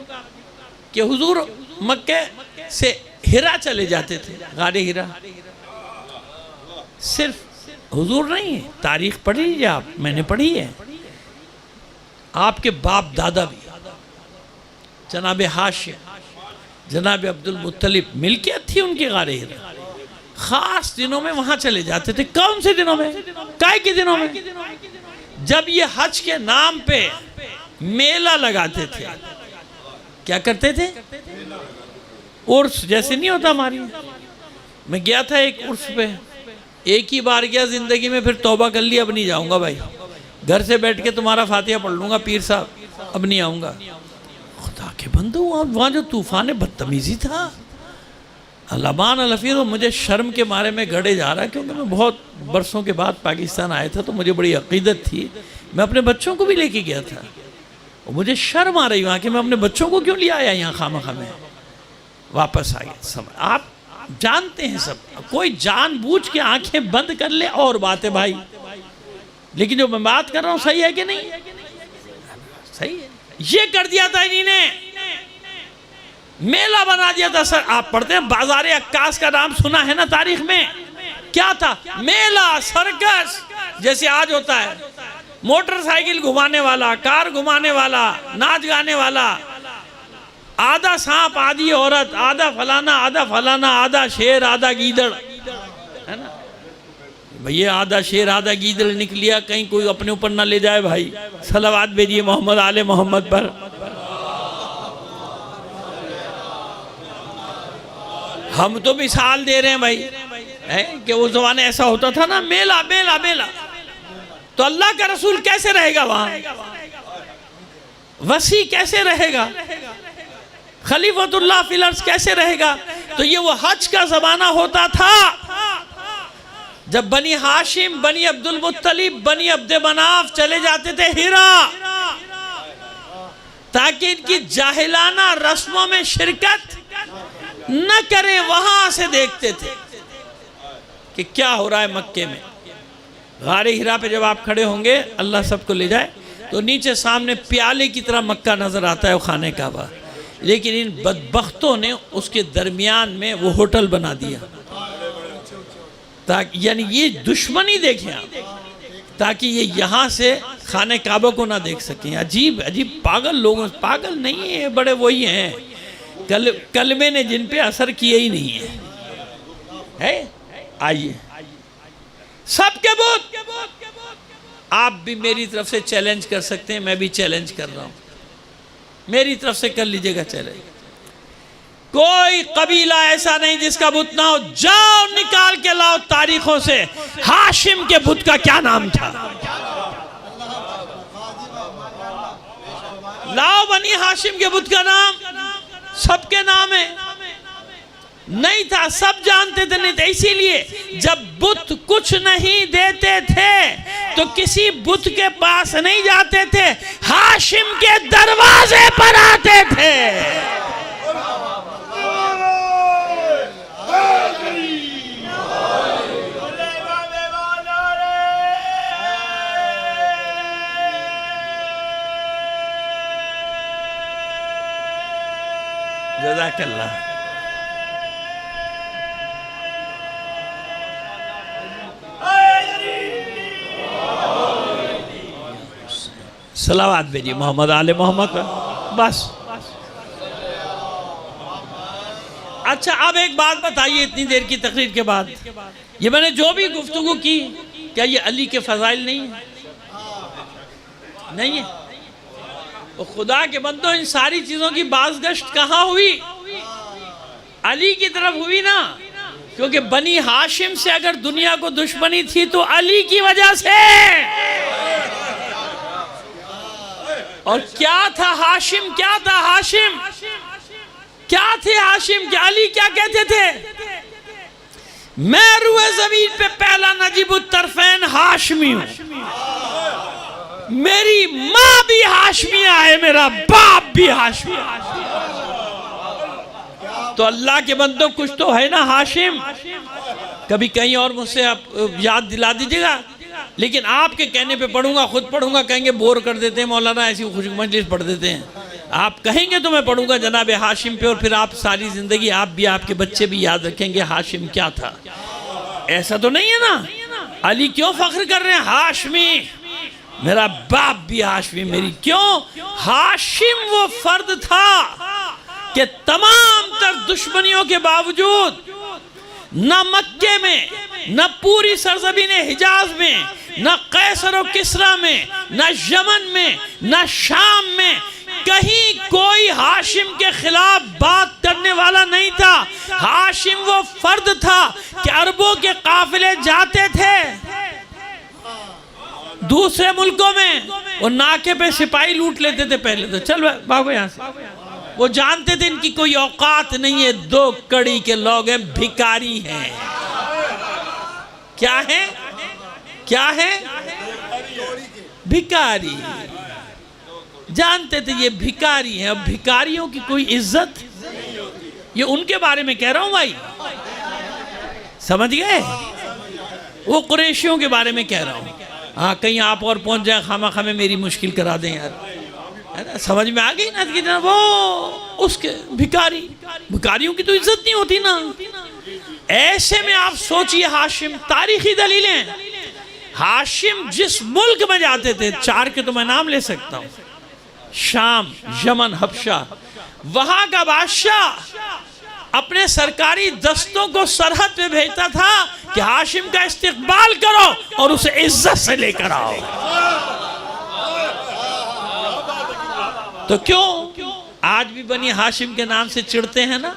Speaker 1: کہ حضور مکہ سے ہرا چلے جاتے تھے، غار ہرا۔ صرف حضور نہیں ہے، تاریخ پڑھی لیجیے آپ، میں نے پڑھی ہے، آپ کے باپ دادا بھی، جناب ہاشم، جناب عبدالمطلب، ملکیت تھی ان کی غار ہرا، خاص دنوں میں وہاں چلے جاتے تھے۔ کون سے دنوں میں؟ کائے کے دنوں میں؟ جب یہ حج کے نام پہ میلہ لگاتے تھے، کیا کرتے تھے؟ عرس جیسے نہیں ہوتا ہماری، میں گیا تھا ایک عرس پہ، ایک ہی بار گیا زندگی میں، پھر توبہ کر لی، اب نہیں جاؤں گا بھائی، گھر سے بیٹھ کے تمہارا فاتحہ پڑھ لوں گا پیر صاحب، اب نہیں آؤں گا۔ خدا کے بندو، وہاں جو طوفان بدتمیزی تھا، لبان الفیر، مجھے شرم کے مارے میں گھڑے جا رہا، کیونکہ میں بہت برسوں کے بعد پاکستان آیا تھا، تو مجھے بڑی عقیدت تھی، میں اپنے بچوں کو بھی لے کے گیا تھا، اور مجھے شرم آ رہی وہاں کہ میں اپنے بچوں کو کیوں لے آیا یہاں خامخواہ میں، واپس آ گیا۔ آپ جانتے ہیں سب، کوئی جان بوجھ کے آنکھیں بند کر لے اور بات ہے بھائی، لیکن جو میں بات کر رہا ہوں صحیح ہے کہ نہیں؟ صحیح ہے۔ یہ کر دیا تھا انہی نے، میلہ بنا دیا تھا۔ سر آپ پڑھتے ہیں بازار عکاس کا نام سنا ہے نا تاریخ میں؟ کیا تھا؟ میلہ، سرکس، جیسے آج ہوتا ہے، موٹر سائیکل گھمانے والا، کار گھمانے والا، ناچ گانے والا، آدھا سانپ، آدھی عورت، آدھا فلانا، آدھا فلانا، آدھا شیر، آدھا گیدڑ، ہے نا بھئی؟ آدھا شیر آدھا گیدڑ نکلیا، کہیں کوئی اپنے اوپر نہ لے جائے بھائی۔ صلوات بھیجئے محمد آل محمد پر۔ ہم تو مثال دے رہے ہیں بھائی، کہ وہ زمانے ایسا ہوتا تھا نا، میلہ میلہ میلہ، تو اللہ کا رسول کیسے رہے گا وہاں؟ وسیع کیسے رہے گا؟ خلیفۃ اللہ فی الارض کیسے رہے گا؟ تو یہ وہ حج کا زمانہ ہوتا تھا جب بنی ہاشم، بنی عبدالمطلب، بنی عبد مناف چلے جاتے تھے ہرا، تاکہ ان کی جاہلانہ رسموں میں شرکت نہ کریں، وہاں سے دیکھتے تھے کہ کیا ہو رہا ہے مکے میں۔ غار ہرا پہ جب آپ کھڑے ہوں گے، اللہ سب کو لے جائے، تو نیچے سامنے پیالے کی طرح مکہ نظر آتا ہے، وہ خانہ کعبہ، لیکن ان بدبختوں نے اس کے درمیان میں وہ ہوٹل بنا دیا، یعنی یہ دشمنی دیکھیں آپ، تاکہ یہ یہاں سے خانہ کعبہ کو نہ دیکھ سکیں۔ عجیب عجیب پاگل لوگوں، پاگل نہیں ہیں بڑے، وہی ہیں کلمے نے جن پہ اثر کیا ہی نہیں ہے۔ آئیے سب کے بت، آپ بھی میری طرف سے چیلنج کر سکتے ہیں، میں بھی چیلنج کر رہا ہوں، میری طرف سے کر لیجئے گا چیلنج۔ کوئی قبیلہ ایسا نہیں جس کا بت نہ ہو، جاؤ نکال کے لاؤ تاریخوں سے، ہاشم کے بت کا کیا نام تھا؟ لاؤ بنی ہاشم کے بت کا نام، سب کے نام ہے، نہیں تھا، سب جانتے تھے، نہیں تھا۔ اسی لیے جب بت کچھ نہیں دیتے تھے تو کسی بت کے پاس نہیں جاتے تھے، ہاشم کے دروازے پر آتے تھے۔ جزاک اللہ۔ صلوات بھیجئے محمد آل محمد پر، بس اچھا اب ایک بات بتائیے اتنی دیر کی تقریر کے بعد، یہ میں نے جو بھی گفتگو کی کیا یہ علی کے فضائل نہیں ہیں؟ نہیں ہے؟ وہ خدا کے بندوں ان ساری چیزوں کی بازگشت کہاں ہوئی؟ علی کی طرف ہوئی نا، کیونکہ بنی ہاشم سے اگر دنیا کو دشمنی تھی تو علی کی وجہ سے۔ اور کیا تھا ہاشم؟ کیا تھا ہاشم؟ کیا تھے ہاشم؟ کہ علی کیا کہتے تھے؟ میں روئے زمین پہ پہلا نجیب الطرفین ہاشمی ہوں، میری ماں بھی ہاشمیہ ہے، میرا باپ بھی ہاشمیہ ہے۔ تو اللہ کے بندوں کچھ تو ہے نا ہاشم۔ کبھی کہیں اور مجھ سے آپ یاد دلا دیجئے گا، لیکن آپ کے کہنے پہ پڑھوں گا، خود پڑھوں گا، کہیں گے بور کر دیتے ہیں مولانا، ایسی خوش مجلس پڑھ دیتے ہیں۔ آپ کہیں گے تو میں پڑھوں گا جناب ہاشم پہ، اور پھر آپ ساری زندگی آپ بھی آپ کے بچے بھی یاد رکھیں گے ہاشم کیا تھا۔ ایسا تو نہیں ہے نا؟ علی کیوں فخر کر رہے ہیں؟ ہاشمی، میرا باپ بھی ہاشمی، میری کیوں؟ ہاشم وہ فرد تھا کہ تمام تر دشمنیوں کے باوجود نہ مکے میں، نہ پوری سرزمین حجاز میں، نہ قیصر و کسریٰ میں، نہ یمن میں، نہ شام میں کہیں کوئی ہاشم کے خلاف بات کرنے والا نہیں تھا۔ ہاشم وہ فرد تھا کہ عربوں کے قافلے جاتے تھے دوسرے ملکوں میں، وہ ناکے پہ سپاہی لوٹ لیتے تھے پہلے تو، چل بھاگو یہاں سے۔ وہ جانتے تھے ان کی کوئی اوقات نہیں ہے، دو کڑی کے لوگ ہیں، بھکاری ہیں۔ کیا ہے؟ کیا ہے؟ بھکاری۔ جانتے تھے یہ بھکاری ہیں، اب بھکاریوں کی کوئی عزت، یہ ان کے بارے میں کہہ رہا ہوں بھائی، سمجھ گئے؟ وہ قریشیوں کے بارے میں کہہ رہا ہوں۔ ہاں کہیں آپ اور پہنچ جائیں، خامہ خامہ میری مشکل کرا دیں یار، سمجھ میں آگئی نا کہ وہ اس کے بھکاریوں کی تو عزت نہیں ہوتی نا۔ ایسے میں آپ سوچئے ہاشم، تاریخی دلیلیں، ہاشم جس ملک میں جاتے تھے، 4 کے تو میں نام لے سکتا ہوں، شام، یمن، حبشہ، وہاں کا بادشاہ اپنے سرکاری دستوں کو سرحد پہ بھیجتا تھا کہ ہاشم کا استقبال کرو اور اسے عزت سے لے کر آؤ۔ تو کیوں آج بھی بنی ہاشم کے نام سے چڑھتے ہیں نا؟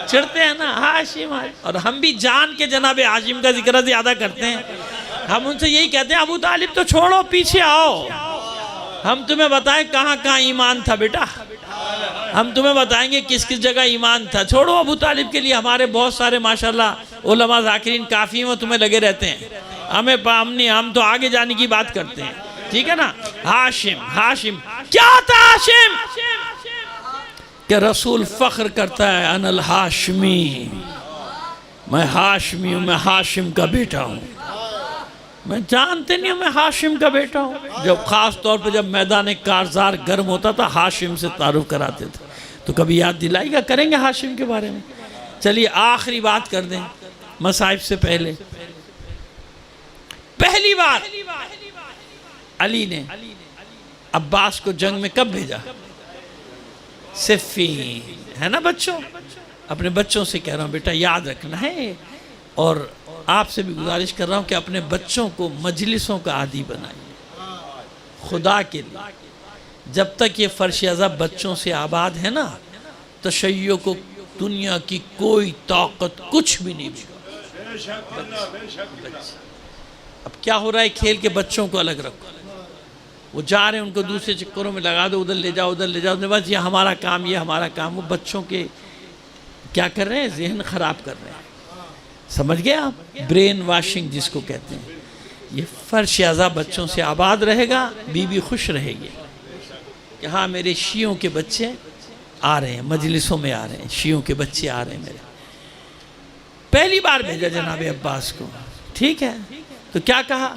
Speaker 1: چڑھتے ہیں نا ہاشم، اور ہم بھی جان کے جناب ہاشم کا ذکر زیادہ کرتے ہیں۔ ہم ان سے یہی کہتے ہیں ابو طالب تو چھوڑو، پیچھے آؤ، ہم تمہیں بتائیں کہاں کہاں ایمان تھا بیٹا، ہم تمہیں بتائیں گے کس کس جگہ ایمان تھا۔ چھوڑو ابو طالب کے لیے ہمارے بہت سارے ماشاءاللہ علماء ذاکرین کافی ہیں، وہ تمہیں لگے رہتے ہیں، ہم تو آگے جانے کی بات کرتے ہیں، ٹھیک ہے نا؟ ہاشم کیا تھا؟ ہاشم کہ رسول فخر کرتا ہے انا الہاشمی، میں ہاشمی ہوں، میں ہاشم کا بیٹا ہوں۔ میں جانتے نہیں ہوں میں ہاشم کا بیٹا ہوں۔ جب خاص طور پہ جب میدان کارزار گرم ہوتا تھا ہاشم سے تعارف کراتے تھے، تو کبھی یاد دلائی گا، کریں گے ہاشم کے بارے میں۔ چلیے آخری بات کر دیں مصائب سے پہلے۔ پہلی بار علی نے عباس کو جنگ میں کب بھیجا؟ صفین، ہے نا بچوں؟ اپنے بچوں سے کہہ رہا ہوں بیٹا یاد رکھنا ہے، اور آپ سے بھی گزارش کر رہا ہوں کہ اپنے بچوں کو مجلسوں کا عادی بنائیے خدا کے لیے۔ جب تک یہ فرش عزب بچوں سے آباد ہے نا، تشیع کو دنیا کی کوئی طاقت کچھ بھی نہیں بگڑ۔ اب کیا ہو رہا ہے؟ کھیل کے بچوں کو الگ رکھو، وہ جا رہے ہیں ان کو دوسرے چکروں میں لگا دو، ادھر لے جاؤ ادھر لے جاؤ، بس یہ ہمارا کام، یہ ہمارا کام۔ وہ بچوں کے کیا کر رہے ہیں؟ ذہن خراب کر رہے ہیں، سمجھ گئے آپ؟ برین واشنگ جس کو کہتے ہیں۔ یہ فرش عزا بچوں سے آباد رہے گا، بیوی خوش رہے گی کہ ہاں میرے شیعوں کے بچے آ رہے ہیں، مجلسوں میں آ رہے ہیں، شیعوں کے بچے آ رہے ہیں میرے۔ پہلی بار بھیجا جناب عباس کو، ٹھیک ہے؟ تو کیا کہا؟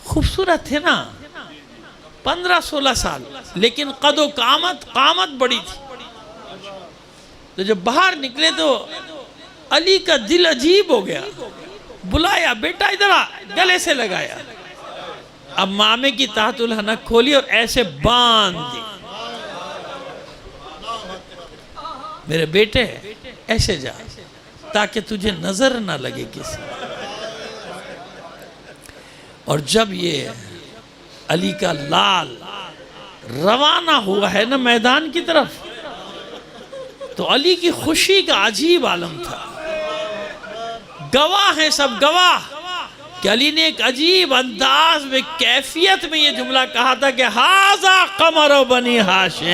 Speaker 1: خوبصورت تھے نا، 15-16 سال، لیکن قد و قامت بڑی تھی۔ تو جب باہر نکلے تو علی کا دل عجیب ہو گیا، بلایا بیٹا ادھر آ، گلے سے لگایا، اب مامے کی تحت الحنک کھولی اور ایسے باندھ دی۔ میرے بیٹے ایسے جا تاکہ تجھے نظر نہ لگے کسی. اور جب یہ علی کا لال روانہ ہوا ہے نا میدان کی طرف، تو علی کی خوشی کا عجیب عالم تھا. گواہ ہیں سب گواہ کہ علی نے ایک عجیب انداز میں کیفیت میں یہ جملہ کہا تھا کہ ھذا قمر بنی ہاشم.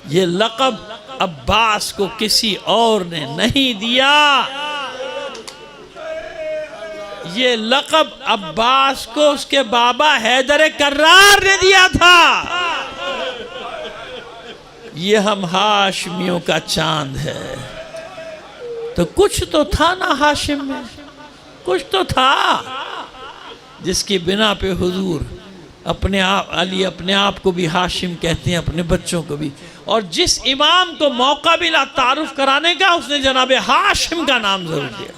Speaker 1: یہ لقب عباس کو کسی اور نے نہیں دیا، یہ لقب عباس کو اس کے بابا حیدر کرار نے دیا تھا. یہ ہم ہاشمیوں کا چاند ہے. تو کچھ تو تھا نا ہاشم میں، کچھ تو تھا جس کی بنا پہ حضور اپنے آپ، علی اپنے آپ کو بھی ہاشم کہتے ہیں، اپنے بچوں کو بھی. اور جس امام کو موقع ملا تعارف کرانے کا، اس نے جناب ہاشم کا نام ضرور دیا.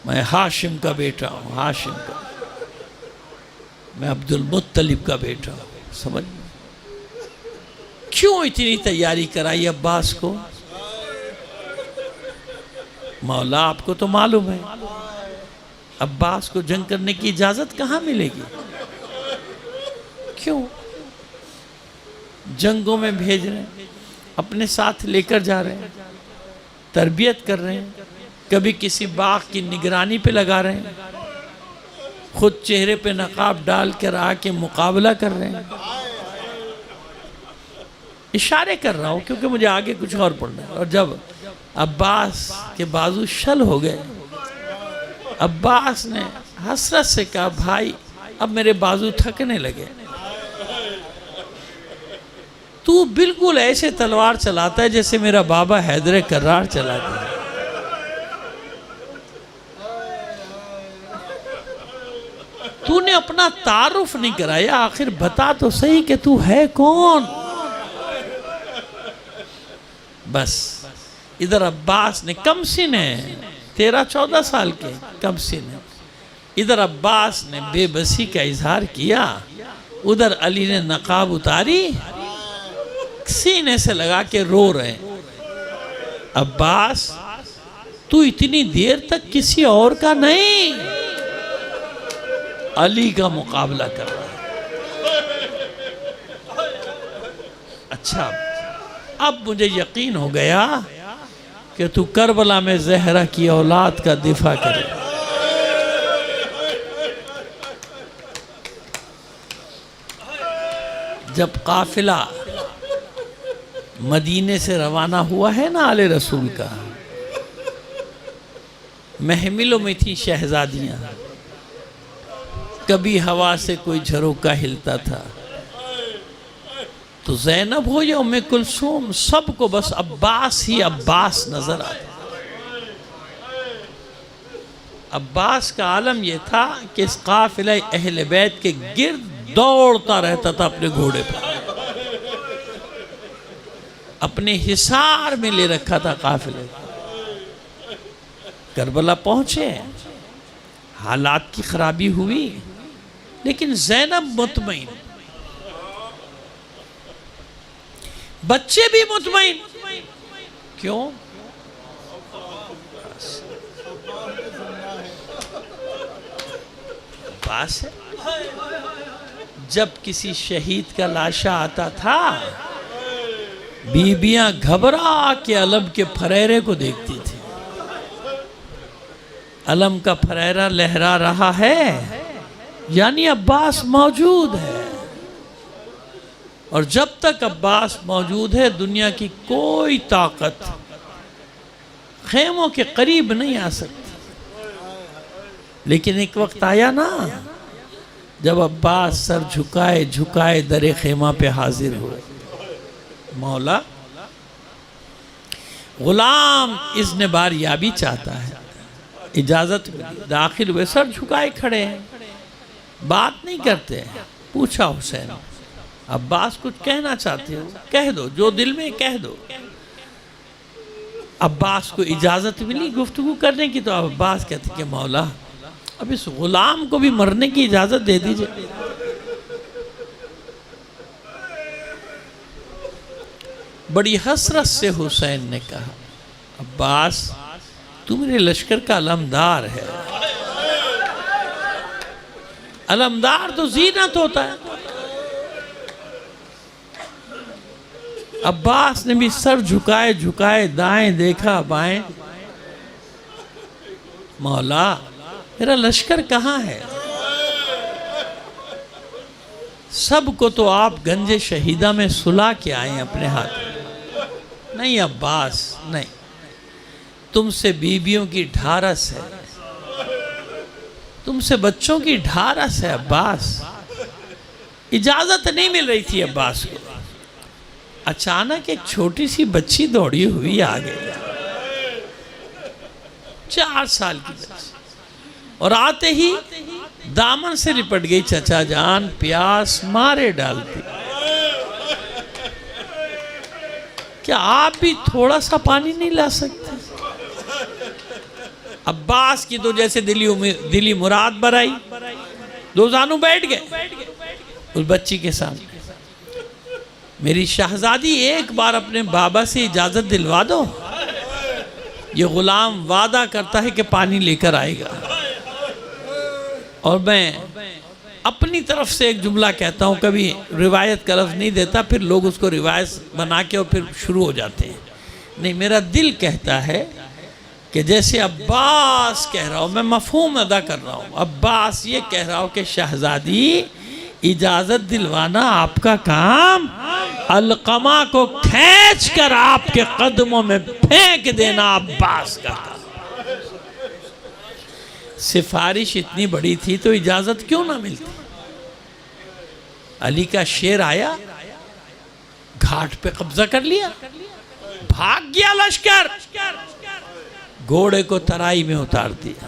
Speaker 1: میں ہاشم کا بیٹا ہوں، ہاشم کا، میں عبد المطلب کا بیٹا ہوں. سمجھ کیوں اتنی تیاری کرائی عباس کو؟ مولا آپ کو تو معلوم ہے عباس کو جنگ کرنے کی اجازت کہاں ملے گی. کیوں جنگوں میں بھیج رہے ہیں، اپنے ساتھ لے کر جا رہے ہیں، تربیت کر رہے ہیں، کبھی کسی باغ کی نگرانی پہ لگا رہے ہیں، خود چہرے پہ نقاب ڈال کر آ کے مقابلہ کر رہے ہیں. اشارے کر رہا ہوں کیونکہ مجھے آگے کچھ اور پڑھنا ہے. اور جب عباس کے بازو شل ہو گئے، عباس نے حسرت سے کہا بھائی اب میرے بازو تھکنے لگے. تو بالکل ایسے تلوار چلاتا ہے جیسے میرا بابا حیدر کرار چلاتا ہے. تو نے اپنا تعارف نہیں کرایا، آخر بتا تو صحیح کہ تو ہے کون. بس ادھر عباس نے، کم سن ہے، 13-14 سال کے کم سن ہے، ادھر عباس نے بے بسی کا اظہار کیا، ادھر علی نے نقاب اتاری، سینے سے لگا کے رو رہے ہیں. عباس تو اتنی دیر تک کسی اور کا نہیں، علی کا مقابلہ کر رہا ہے. اچھا اب مجھے یقین ہو گیا کہ تو کربلا میں زہرا کی اولاد کا دفاع کرے. جب قافلہ مدینے سے روانہ ہوا ہے نا آل رسول کا، محملوں میں تھی شہزادیاں، کبھی ہوا سے کوئی جھروکا ہلتا تھا تو زینب ہو یا ام کلثوم، سب کو بس عباس ہی عباس نظر آتا. عباس کا عالم یہ تھا کہ اس قافلہ اہل بیت کے گرد دوڑتا رہتا تھا اپنے گھوڑے پر، اپنے حصار میں لے رکھا تھا قافلے. کربلا پہنچے، حالات کی خرابی ہوئی، لیکن زینب مطمئن، بچے بھی مطمئن. کیوں؟ عباس ہے. جب کسی شہید کا لاشا آتا تھا، بیبیاں گھبرا کے علم کے پھریرے کو دیکھتی تھی. علم کا پھریرا لہرا رہا ہے یعنی عباس موجود ہے. اور جب تک عباس موجود ہے دنیا کی کوئی طاقت خیموں کے قریب نہیں آ سکتی. لیکن ایک وقت آیا نا جب عباس سر جھکائے جھکائے در خیمہ پہ حاضر ہوئے. مولا غلام اذن باریابی چاہتا ہے، اجازت ملی. داخل ہوئے، سر جھکائے کھڑے ہیں، بات نہیں کرتے ہیں. پوچھا حسین عباس کچھ کہنا چاہتے ہو؟ کہہ دو، جو دل میں کہہ دو. عباس کو اجازت ملی گفتگو کرنے کی، تو عباس کہتے کہ مولا اب اس غلام کو بھی مرنے کی اجازت دے دیجئے. بڑی حسرت سے حسین نے کہا عباس تو میرے لشکر کا علمدار ہے. علمدار تو زینت ہوتا ہے. عباس نے بھی سر جھکائے دائیں دیکھا بائیں. مولا میرا لشکر کہاں ہے؟ سب کو تو آپ گنج شہیدہ میں سلا کے آئے ہیں اپنے ہاتھ. نہیں عباس نہیں، تم سے بیویوں کی ڈھارس ہے، تم سے بچوں کی ڈھارس ہے. عباس اجازت نہیں مل رہی تھی عباس کو. اچانک ایک چھوٹی سی بچی دوڑی ہوئی آ گئی، 4 سال کی بچی، اور آتے ہی دامن سے لپٹ گئی. چچا جان پیاس مارے ڈالتی، کیا آپ بھی تھوڑا سا پانی نہیں لا سکتے؟ عباس کی تو جیسے دلی مراد برائی، 2 زانو بیٹھ گئے اس بچی کے سامنے. میری شہزادی ایک بار اپنے بابا سے اجازت دلوا دو، یہ غلام وعدہ کرتا ہے کہ پانی لے کر آئے گا، اور میں اپنی طرف سے ایک جملہ کہتا ہوں، کبھی روایت کا لفظ نہیں دیتا، پھر لوگ اس کو روایت بنا کے اور پھر شروع ہو جاتے ہیں. نہیں، میرا دل کہتا ہے کہ جیسے عباس کہہ رہا ہوں، میں مفہوم ادا کر رہا ہوں، عباس یہ کہہ رہا ہوں کہ شہزادی اجازت دلوانا آپ کا کام، علقمہ کو کھینچ کر آپ کے قدموں میں پھینک دینا عباس کا کام. سفارش اتنی بڑی تھی تو اجازت کیوں نہ ملتی؟ علی کا شیر آیا، گھاٹ پہ قبضہ کر لیا، بھاگ گیا لشکر، گھوڑے کو ترائی میں اتار دیا،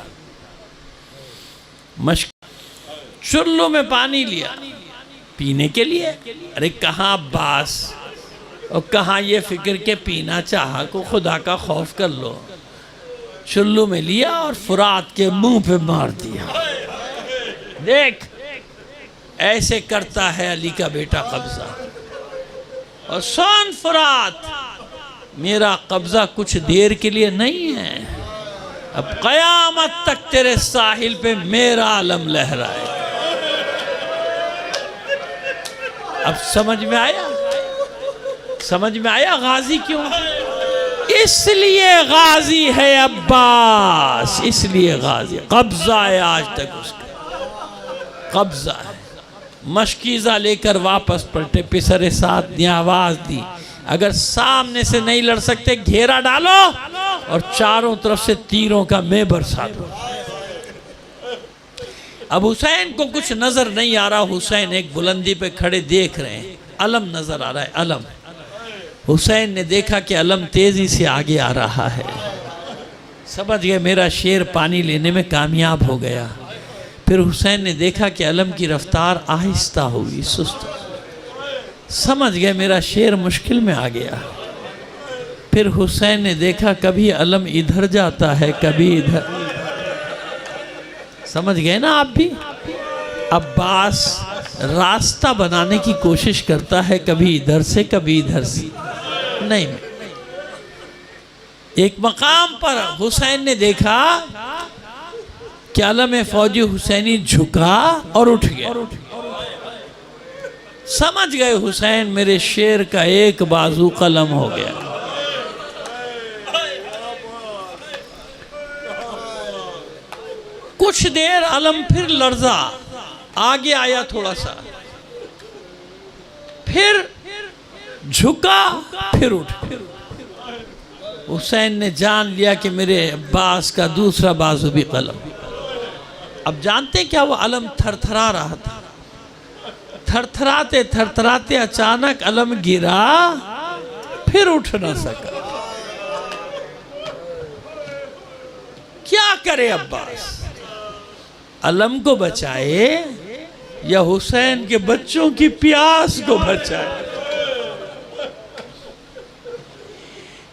Speaker 1: چلوں میں پانی لیا پینے کے لیے. ارے کہاں عباس اور کہاں یہ فکر کہ پینا چاہا کو خدا کا خوف کر لو. چلوں میں لیا اور فرات کے منہ پہ مار دیا. دیکھ ایسے کرتا ہے علی کا بیٹا قبضہ. اور سن فرات، میرا قبضہ کچھ دیر کے لیے نہیں ہے، اب قیامت تک تیرے ساحل پہ میرا علم لہرائے. اب سمجھ میں آیا؟ سمجھ میں آیا غازی کیوں؟ اس لیے غازی ہے عباس، اس لیے غازی. قبضہ ہے آج تک اس کا، قبضہ ہے. مشکیزہ لے کر واپس پلٹے، پسر ساتھ نے آواز دی اگر سامنے سے نہیں لڑ سکتے گھیرا ڈالو اور چاروں طرف سے تیروں کا میں برسا دو. اب حسین کو کچھ نظر نہیں آ رہا. حسین ایک بلندی پہ کھڑے دیکھ رہے ہیں، علم نظر آ رہا ہے، علم. حسین نے دیکھا کہ علم تیزی سے آگے آ رہا ہے. سمجھ گئے میرا شیر پانی لینے میں کامیاب ہو گیا. پھر حسین نے دیکھا کہ علم کی رفتار آہستہ ہوئی، سست. سمجھ گئے میرا شیر مشکل میں آ گیا. پھر حسین نے دیکھا کبھی علم ادھر جاتا ہے کبھی ادھر. سمجھ گئے نا آپ بھی؟ عباس راستہ بنانے کی کوشش کرتا ہے، کبھی ادھر سے کبھی ادھر سے. نہیں، ایک مقام پر حسین نے دیکھا کہ علم فوجی حسینی جھکا اور اٹھ گیا. سمجھ گئے حسین میرے شیر کا ایک بازو قلم ہو گیا. کچھ دیر علم پھر لرزا، آگے آیا تھوڑا سا، پھر جھکا، پھر اٹھ. حسین نے جان لیا کہ میرے عباس کا دوسرا بازو بھی قلم. اب جانتے ہیں کیا وہ علم تھر تھرا رہا تھا. تھر تھراتے اچانک علم گرا، پھر اٹھ نہ سکا. کیا کرے عباس؟ علم کو بچائے یا حسین کے بچوں کی پیاس کو بچائے،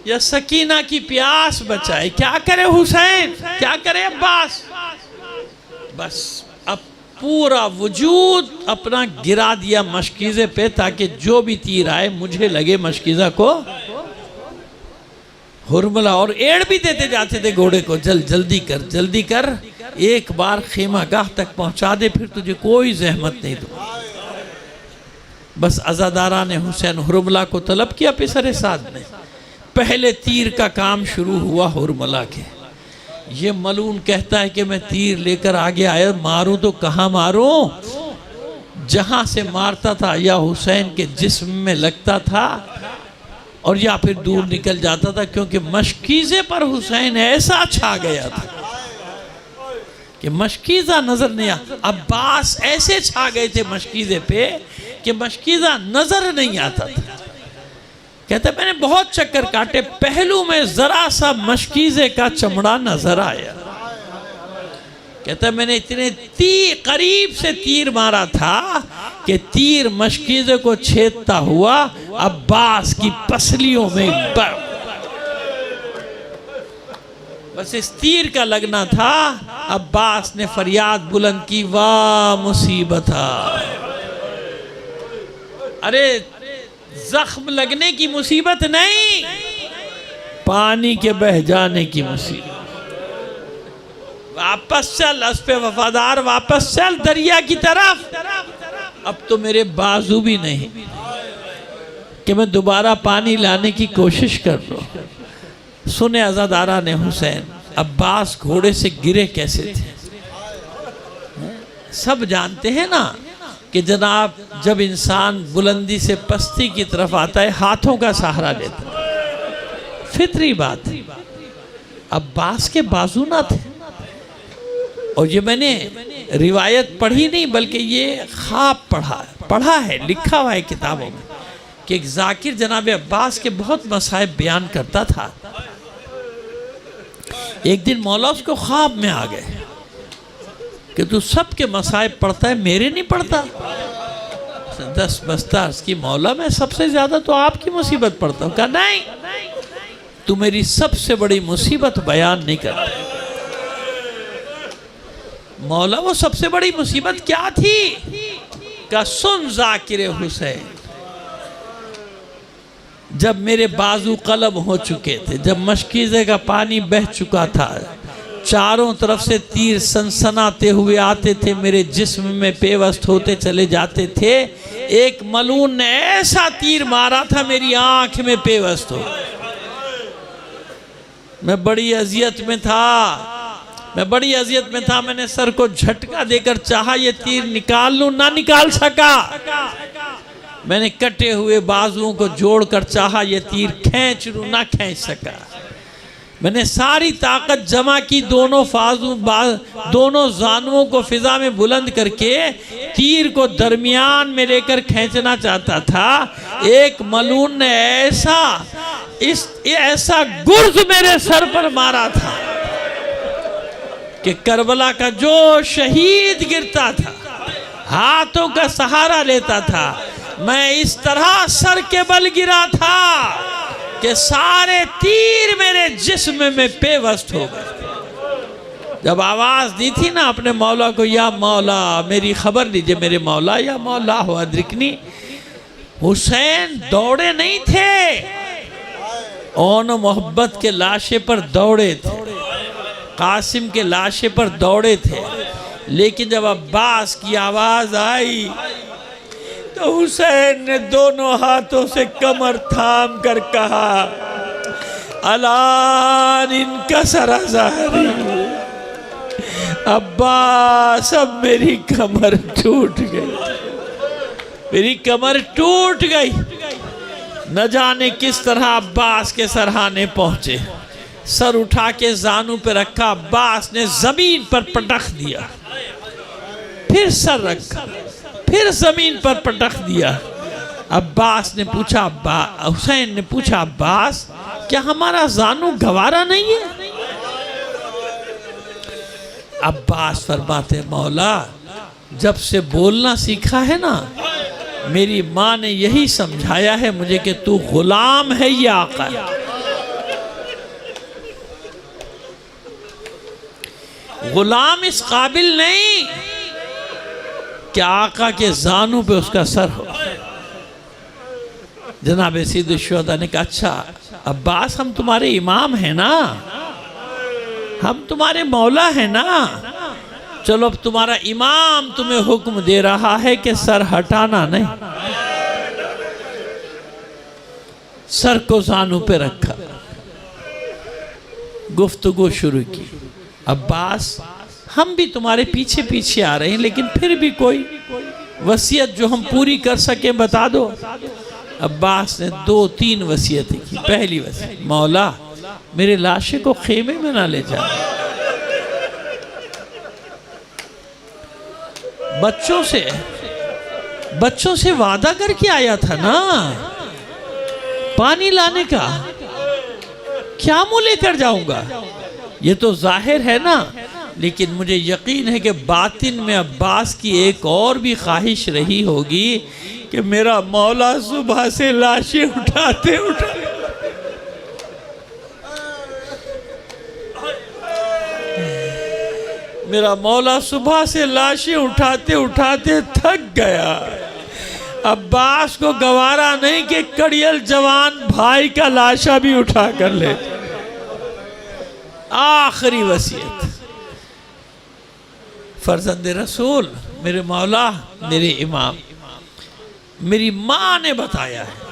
Speaker 1: یا سکینہ کی پیاس بچائے؟ کیا کرے حسین؟ کیا کرے عباس؟ بس اب پورا وجود اپنا گرا دیا مشکیزے پہ تاکہ جو بھی تیر آئے مجھے لگے مشکیزہ کو ہرملہ، اور ایڑ بھی دیتے جاتے تھے گھوڑے کو، جلدی کر، ایک بار خیمہ گاہ تک پہنچا دے، پھر تجھے کوئی زحمت نہیں دوں۔ بس عزاداران حسین ہرملہ کو طلب کیا پسر سعد نے، پہلے تیر کا کام شروع ہوا ہرملہ کے۔ یہ ملعون کہتا ہے کہ میں تیر لے کر آگے آیا، ماروں تو کہاں ماروں؟ جہاں سے مارتا تھا یا حسین کے جسم میں لگتا تھا اور یا پھر دور نکل جاتا تھا، کیونکہ مشکیزے پر حسین ایسا چھا گیا تھا کہ مشکیزہ نظر نہیں آتا۔ عباس ایسے چھا گئے تھے مشکیزے پہ کہ مشکیزہ نظر نہیں آتا تھا۔ کہتا ہے میں نے بہت چکر کاٹے، پہلو میں ذرا سا مشکیزے کا چمڑا نظر آیا۔ کہتا ہے میں نے اتنے قریب سے تیر مارا تھا کہ تیر مشکیزے کو چھیدتا ہوا عباس کی پسلیوں میں بس اس تیر کا لگنا تھا۔ عباس نے فریاد بلند کی، واہ مصیبتہ! ارے زخم لگنے کی مصیبت نہیں، پانی کے بہ جانے کی مصیبت۔ واپس چل اس پہ وفادار، واپس چل دریا کی طرف۔ اب تو میرے بازو بھی نہیں کہ میں دوبارہ پانی لانے کی کوشش کر رہا ہوں۔ سنے عزاداران حسین، عباس گھوڑے سے گرے کیسے تھے؟ سب جانتے ہیں نا کہ جناب جب انسان بلندی سے پستی کی طرف آتا ہے ہاتھوں کا سہارا لیتا ہے، فطری بات ہے۔ عباس کے بازو نہ تھے، اور یہ میں نے روایت پڑھی نہیں بلکہ یہ خواب پڑھا ہے، لکھا ہوا ہے کتابوں میں کہ ایک ذاکر جناب عباس کے بہت مصائب بیان کرتا تھا۔ ایک دن مولا اس کو خواب میں آ گئے کہ تو سب کے مصائب پڑھتا ہے، میرے نہیں پڑھتا؟ دس بستہ عرض کی مولا میں سب سے زیادہ تو آپ کی مصیبت پڑھتا ہوں۔ کہا نہیں، تو میری سب سے بڑی مصیبت بیان نہیں کرتا۔ مولا وہ سب سے بڑی مصیبت کیا تھی؟ کہا سن ذاکر حسین، جب میرے بازو قلم ہو چکے تھے، جب مشکیزے کا پانی بہہ چکا تھا، چاروں طرف سے تیر سنسناتے ہوئے آتے تھے، میرے جسم میں پیوست ہوتے چلے جاتے تھے، ایک ملعون نے ایسا تیر مارا تھا میری آنکھ میں پیوست ہو۔ میں بڑی اذیت میں تھا، میں نے سر کو جھٹکا دے کر چاہا یہ تیر نکال لوں، نہ نکال سکا۔ میں نے کٹے ہوئے بازوؤں کو جوڑ کر چاہا یہ تیر کھینچ لوں، نہ کھینچ سکا۔ میں نے ساری طاقت جمع کی، دونوں زانووں کو فضا میں بلند کر کے تیر کو درمیان میں لے کر کھینچنا چاہتا تھا۔ ایک ملعون نے ایسا گرز میرے سر پر مارا تھا کہ کربلا کا جو شہید گرتا تھا، ہاتھوں کا سہارا لیتا تھا، میں اس طرح سر کے بل گرا تھا کہ سارے تیر میرے جسم میں پیوست ہو گئے۔ جب آواز دی تھی نا اپنے مولا کو، یا مولا میری خبر لیجئے، میرے مولا، یا مولا ہو ادرکنی، حسین دوڑے نہیں تھے، اون و محبت کے لاشے پر دوڑے تھے، قاسم کے لاشے پر دوڑے تھے، لیکن جب عباس کی آواز آئی تو حسین نے دونوں ہاتھوں سے کمر تھام کر کہا، الان انکسر ظہری، عباس اب میری کمر ٹوٹ گئی۔ نہ جانے کس طرح عباس کے سرہانے پہنچے، سر اٹھا کے زانو پہ رکھا، عباس نے زمین پر پٹخ دیا، پھر سر رکھا، پھر زمین پر پٹخ دیا۔ عباس نے پوچھا، حسین نے پوچھا، عباس کیا ہمارا زانو گوارا نہیں ہے؟ عباس فرماتے، مولا جب سے بولنا سیکھا ہے نا، میری ماں نے یہی سمجھایا ہے مجھے کہ تو غلام ہے یا آقا ہے۔ غلام اس قابل نہیں کہ آقا کے زانوں پہ اس کا سر ہو۔ جناب سید الشہداء نے کہا اچھا عباس ہم تمہارے امام ہیں نا، ہم تمہارے مولا ہیں نا، چلو اب تمہارا امام تمہیں حکم دے رہا ہے کہ سر ہٹانا نہیں۔ سر کو زانوں پہ رکھا، گفتگو شروع کی، عباس ہم بھی تمہارے پیچھے پیچھے آ رہے ہیں لیکن پھر بھی کوئی وصیت جو ہم پوری کر سکیں بتا دو۔ عباس نے 2-3 وصیتیں کی۔ پہلی وصیت، مولا میرے لاشے کو خیمے میں نہ لے جا، بچوں سے وعدہ کر کے آیا تھا نا پانی لانے کا، کیا منہ لے کر جاؤں گا؟ یہ تو ظاہر ہے نا، لیکن مجھے یقین ہے کہ باطن میں عباس کی ایک اور بھی خواہش رہی ہوگی کہ میرا مولا صبح سے لاشیں اٹھاتے میرا مولا صبح سے لاشیں اٹھاتے تھک گیا۔ عباس کو گوارا نہیں کہ کڑیل جوان بھائی کا لاشا بھی اٹھا کر لے۔ آخری وصیت، فرزند رسول، میرے مولا، میرے امام، میری ماں نے بتایا ہے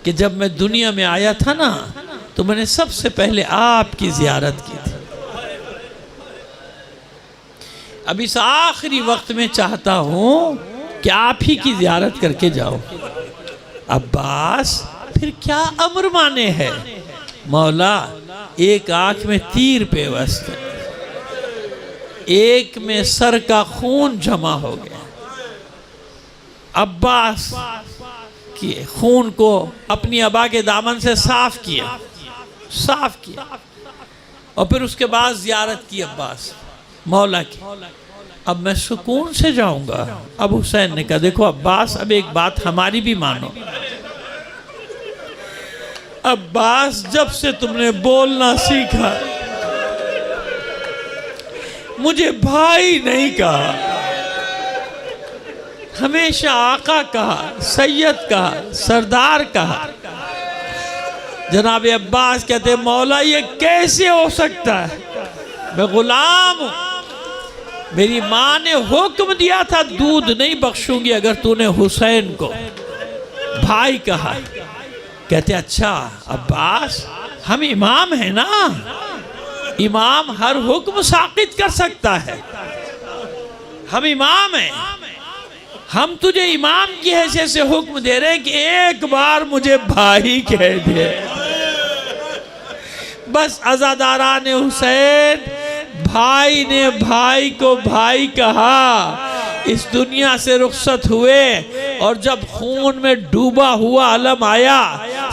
Speaker 1: کہ جب میں دنیا میں آیا تھا نا تو میں نے سب سے پہلے آپ کی زیارت کی تھی۔ اب اس آخری وقت میں چاہتا ہوں کہ آپ ہی کی زیارت کر کے جاؤ۔ عباس پھر کیا امر مانے ہے؟ مولا ایک آنکھ میں تیر پیوست ہے، ایک میں سر کا خون جمع ہو گیا۔ عباس کی خون کو اپنی ابا کے دامن سے صاف کیا اور پھر اس کے بعد زیارت کی عباس مولا کی۔ اب میں سکون سے جاؤں گا۔ اب حسین نے کہا دیکھو عباس، اب ایک بات ہماری بھی مانو۔ عباس جب سے تم نے بولنا سیکھا مجھے بھائی نہیں کہا، ہمیشہ آقا کہا، سید کہا، سردار کہا۔ جناب عباس کہتے ہیں مولا یہ کیسے ہو سکتا ہے؟ میں غلام ہوں، میری ماں نے حکم دیا تھا دودھ نہیں بخشوں گی اگر تو نے حسین کو بھائی کہا۔ کہتے اچھا عباس ہم امام ہیں نا، امام ہر حکم ساقط کر سکتا ہے، ہم امام ہیں، ہم تجھے امام کی حیثیت سے حکم دے رہے ہیں کہ ایک بار مجھے بھائی کہہ دے۔ بس عزاداران حسین، بھائی نے بھائی کو بھائی کہا، اس دنیا سے رخصت ہوئے، اور جب خون میں ڈوبا ہوا علم آیا،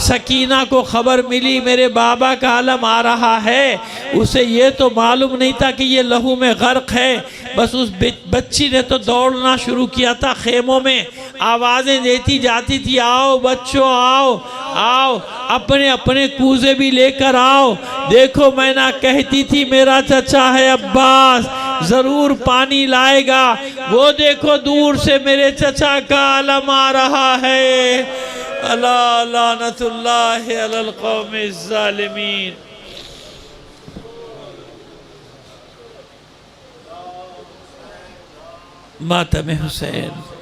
Speaker 1: سکینہ کو خبر ملی میرے بابا کا علم آ رہا ہے، اسے یہ تو معلوم نہیں تھا کہ یہ لہو میں غرق ہے۔ بس اس بچی نے تو دوڑنا شروع کیا تھا خیموں میں، آوازیں دیتی جاتی تھی آؤ بچوں آؤ آؤ، اپنے اپنے کوزے بھی لے کر آؤ، دیکھو میں نہ کہتی تھی میرا چچا ہے عباس، ضرور پانی لائے گا، وہ دیکھو دور سے میرے چچا کا علم آ رہا ہے۔ اللہ لعنت اللہ علی القوم الظالمین۔ ماتم حسین۔